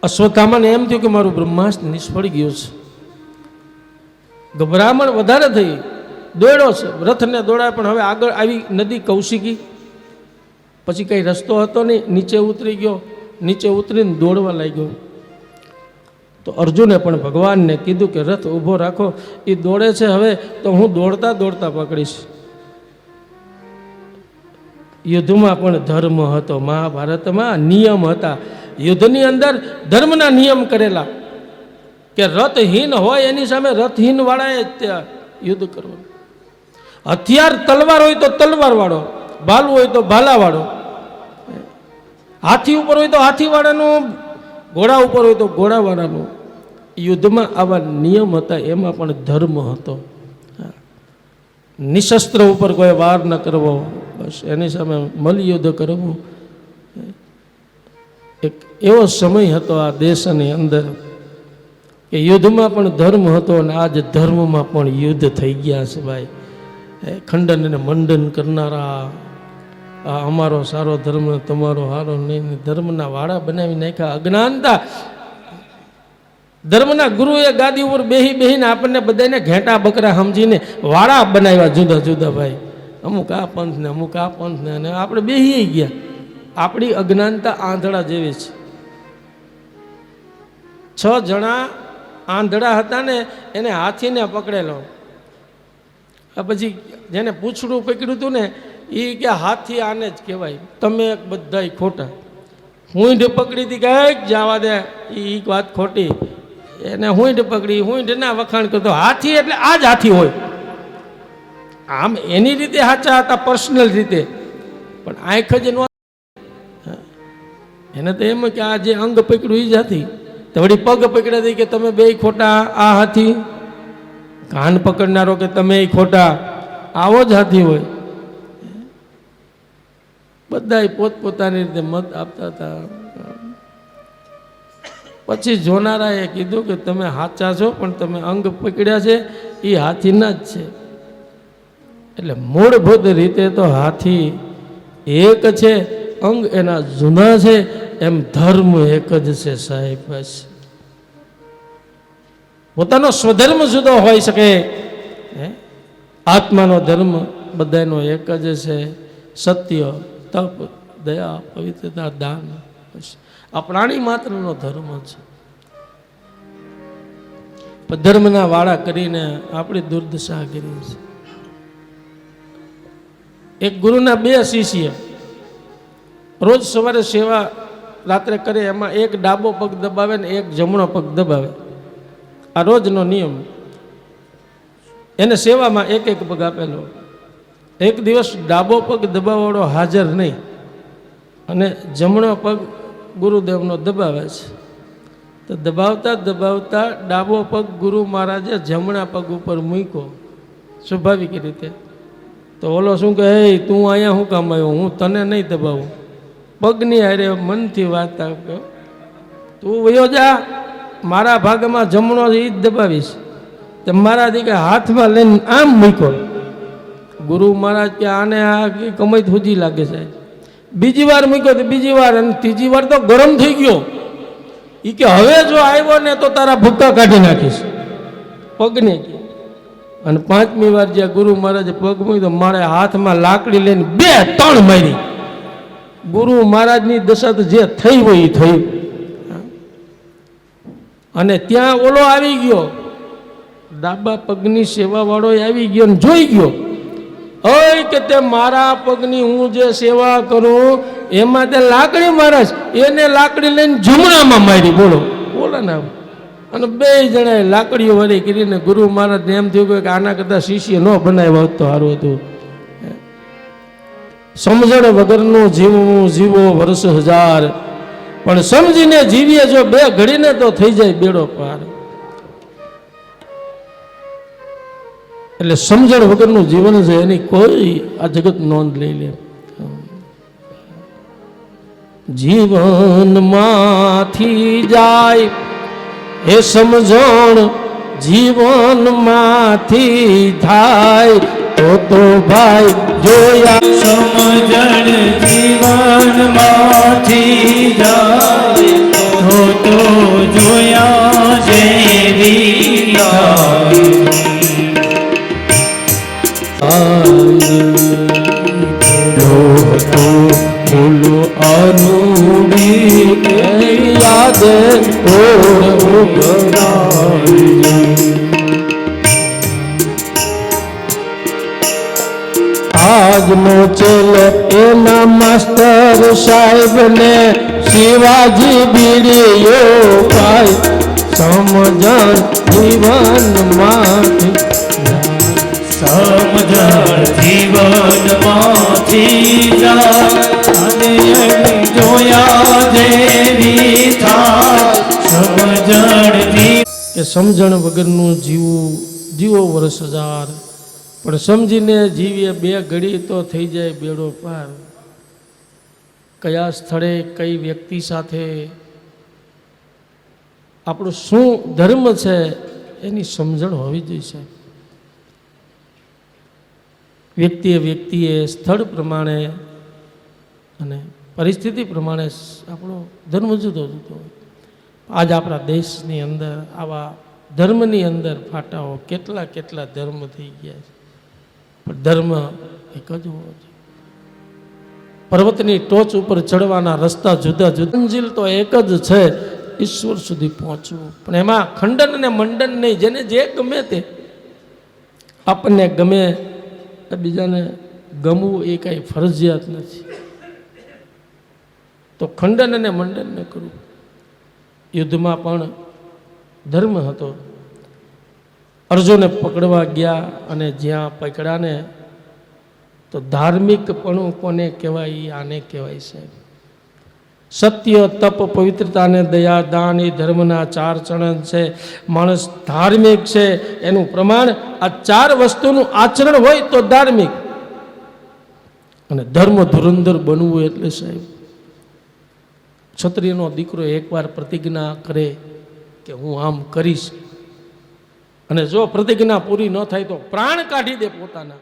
અશ્વત્થામાને એમ થયું કે મારું બ્રહ્માસ્ત્ર નિષ્ફળ ગયું છે. ગભરામણ વધારે થઈ, દોડ્યો છે, રથને દોડાય, પણ હવે આગળ આવી નદી કૌશિકી, પછી કંઈ રસ્તો હતો નહીં, નીચે ઉતરી ગયો. નીચે ઉતરીને દોડવા લાગ્યો. તો અર્જુને પણ ભગવાનને કીધું કે રથ ઊભો રાખો, એ દોડે છે, હવે તો હું દોડતા દોડતા પકડીશ. યુદ્ધમાં પણ ધર્મ હતો, મહાભારતમાં નિયમ હતા. યુદ્ધની અંદર ધર્મના નિયમ કરેલા કે રથહીન હોય એની સામે રથહીન વાળાએ ત્યાં યુદ્ધ કરવાનું. હથિયાર તલવાર હોય તો તલવાર વાળો, ભાલું હોય તો ભાલા વાળો, હાથી ઉપર હોય તો હાથી વાળાનું, ઘોડા ઉપર હોય તો ઘોડા વાળાનું. યુદ્ધમાં આવા નિયમ હતા, એમાં પણ ધર્મ હતો. નિશસ્ત્ર ઉપર કોઈ વાર ન કરવો, બસ એની સામે મલયુદ્ધ કરવું. એક એવો સમય હતો આ દેશની અંદર કે યુદ્ધમાં પણ ધર્મ હતો, અને આજ ધર્મમાં પણ યુદ્ધ થઈ ગયા છે ભાઈ. ખંડન અને મંડન કરનારા, આ અમારો સારો ધર્મ તમારો સારો નહીં, ધર્મના વાળા બનાવી નાખ્યા. અજ્ઞાનતા. ધર્મના ગુરુએ ગાદી ઉપર બેહીને આપણને બધાને ઘેટા બકરા સમજીને વાળા બનાવ્યા જુદા જુદા ભાઈ. અમુક આ પંથને, અમુક આ પંથને, અને આપણે બેહી ગયા. આપણી અજ્ઞાનતા આંધળા જેવી છે. 6 જણા આંધળા હતા ને, એને હાથીને પકડેલો. પછી જેને પૂંછડું પકડ્યું હતું ને, એ કે હાથી આને જ કહેવાય, તમે બધા ખોટા. હુંઠ પકડી હતી, કંઈક જવા દે, એ વાત ખોટી. એને હુંઠ પકડી, હુંઠ ના વખાણ કરતો. હાથી એટલે આ જ હાથી હોય. આમ એની રીતે સાચા હતા, પર્સનલ રીતે, પણ આંખ જ નો. એને તો એમ કે આ જે અંગ પકડ્યું એ જ હાથી. તો વળી પગ પકડ્યા હતી કે તમે બે ખોટા, આ હાથી. કાન પકડનારો કે તમે ખોટા, આવો જ હાથી હોય. બધા પોતપોતાની રીતે મત આપતા હતા. પછી જોનારાએ કીધું કે તમે સાચા છો, પણ તમે અંગ પકડ્યા છે એ હાથીના જ છે. એટલે મૂળભૂત રીતે તો હાથી એક છે, અંગ એના જૂના છે, એમ ધર્મ એક જ છે સાહેબ. બસ પોતાનો સ્વધર્મ જુદો હોઈ શકે, આત્માનો ધર્મ બધાનો એક જ છે. સત્ય, તપ, દયા, પવિત્રતા, દાન, આ પ્રાણી માત્રનો ધર્મ છે. ધર્મના વાળા કરીને આપણી દુર્દશા કરી છે. એક ગુરુના 2 શિષ્ય રોજ સવારે સેવા રાત્રે કરે, એમાં એક ડાબો પગ દબાવે ને એક જમણો પગ દબાવે. આ રોજનો નિયમ. એને સેવામાં એક એક પગ આપેલો. એક દિવસ ડાબો પગ દબાવવાળો હાજર નહીં અને જમણો પગ ગુરુદેવનો દબાવે છે. તો દબાવતા દબાવતા ડાબો પગ ગુરુ મહારાજે જમણા પગ ઉપર મૂક્યો સ્વાભાવિક રીતે. તો ઓલો શું કહે, તું અહીંયા શું કામ આવ્યો, હું તને નહીં દબાવું. પગની હારે મનથી વાત આવ્યો, તું વયો જા, મારા ભાગમાં જમણો એ જ દબાવીશ. તો મહારાજ કે હાથમાં લઈને આમ મૂક્યો. ગુરુ મહારાજ કે આને આ કમાઈ સુધી લાગે છે. બીજી વાર મૂક્યો તો બીજી વાર, અને ત્રીજી વાર તો ગરમ થઈ ગયો. એ કે હવે જો આવ્યો ને તો તારા ભૂક્કા કાઢી નાખીશ પગને. અને પાંચમી વાર જ્યાં ગુરુ મહારાજે પગ મૂક્યો તો મારે હાથમાં લાકડી લઈને 2-3 મારી. ગુરુ મહારાજની દશા તો જે થઈ હોય એ થયું. અને ત્યાં ઓલો આવી ગયો, ડાબા પગની સેવા વાળો આવી ગયો ને જોઈ ગયો, ઓય કે તે મારા પગની હું જે સેવા કરું એમાં તે લાકડી મહારાજ એને લાકડી લઈને જમણામાં મારી. બોલો બોલો ને. અને 2 જણાએ લાકડીઓ વળી કરીને ગુરુ મહારાજને એમ થયું કે આના કરતા શિષ્ય ન બનાવ્યા હોત તો સારું હતું. સમજણ વગરનું જીવવું જીવો વર્ષ 1000, પણ સમજીને જીવીએ જો 2 ઘડીને તો થઈ જાય બેડો પાર. એટલે સમજણ વગરનું જીવન છે એની કોઈ આ જગત નોંધ લઈ લે. જીવનમાંથી જાય એ સમજણ જીવનમાંથી થાય તો ભાઈ જોયા. સમજણ જીવનમાંથી જાય તો જોયા જેવી બોલો અરુણી યાદ આજનો ચેલો એના માસ્તર સાહેબ ને શિવાજી બીડીયો પાય. સમજણ જીવનમાંથી સમજણ જીવનમાંથી જાય જોયા જેવી થાય. કે સમજણ વગરનું જીવો વર્ષ 1000, પણ સમજીને જીવીએ 2 ઘડી તો થઈ જાય બેડો પાર. કયા સ્થળે કઈ વ્યક્તિ સાથે આપણું શું ધર્મ છે એની સમજણ હોવી જોઈએ. વ્યક્તિએ સ્થળ પ્રમાણે અને પરિસ્થિતિ પ્રમાણે આપણો ધર્મ જુદો જુદો હોય. આજ આપણા દેશની અંદર આવા ધર્મની અંદર ફાટાઓ કેટલા ધર્મ થઈ ગયા છે, પણ ધર્મ એક જ હોવો જોઈએ. પર્વતની ટોચ ઉપર ચડવાના રસ્તા જુદા જુદા, મંજિલ તો એક જ છે, ઈશ્વર સુધી પહોંચવું. પણ એમાં ખંડન અને મંડન નહીં. જેને જે ગમે તે આપણને ગમે, બીજાને ગમવું એ કાંઈ ફરજિયાત નથી. તો ખંડન અને મંડન ન કરવું. યુદ્ધમાં પણ ધર્મ હતો. અર્જુને પકડવા ગયા અને જ્યાં પકડાને તો ધાર્મિકપણું કોને કહેવાય? આને કહેવાય છે. સત્ય, તપ, પવિત્રતા અને દયા, દાન એ ધર્મના 4 ચરણ છે. માણસ ધાર્મિક છે એનું પ્રમાણ આ 4 વસ્તુનું આચરણ હોય તો ધાર્મિક. અને ધર્મ ધુરંધર બનવું એટલે સાહેબ, ક્ષત્રિયનો દીકરો એકવાર પ્રતિજ્ઞા કરે કે હું આમ કરીશ, અને જો પ્રતિજ્ઞા પૂરી ન થાય તો પ્રાણ કાઢી દે પોતાના.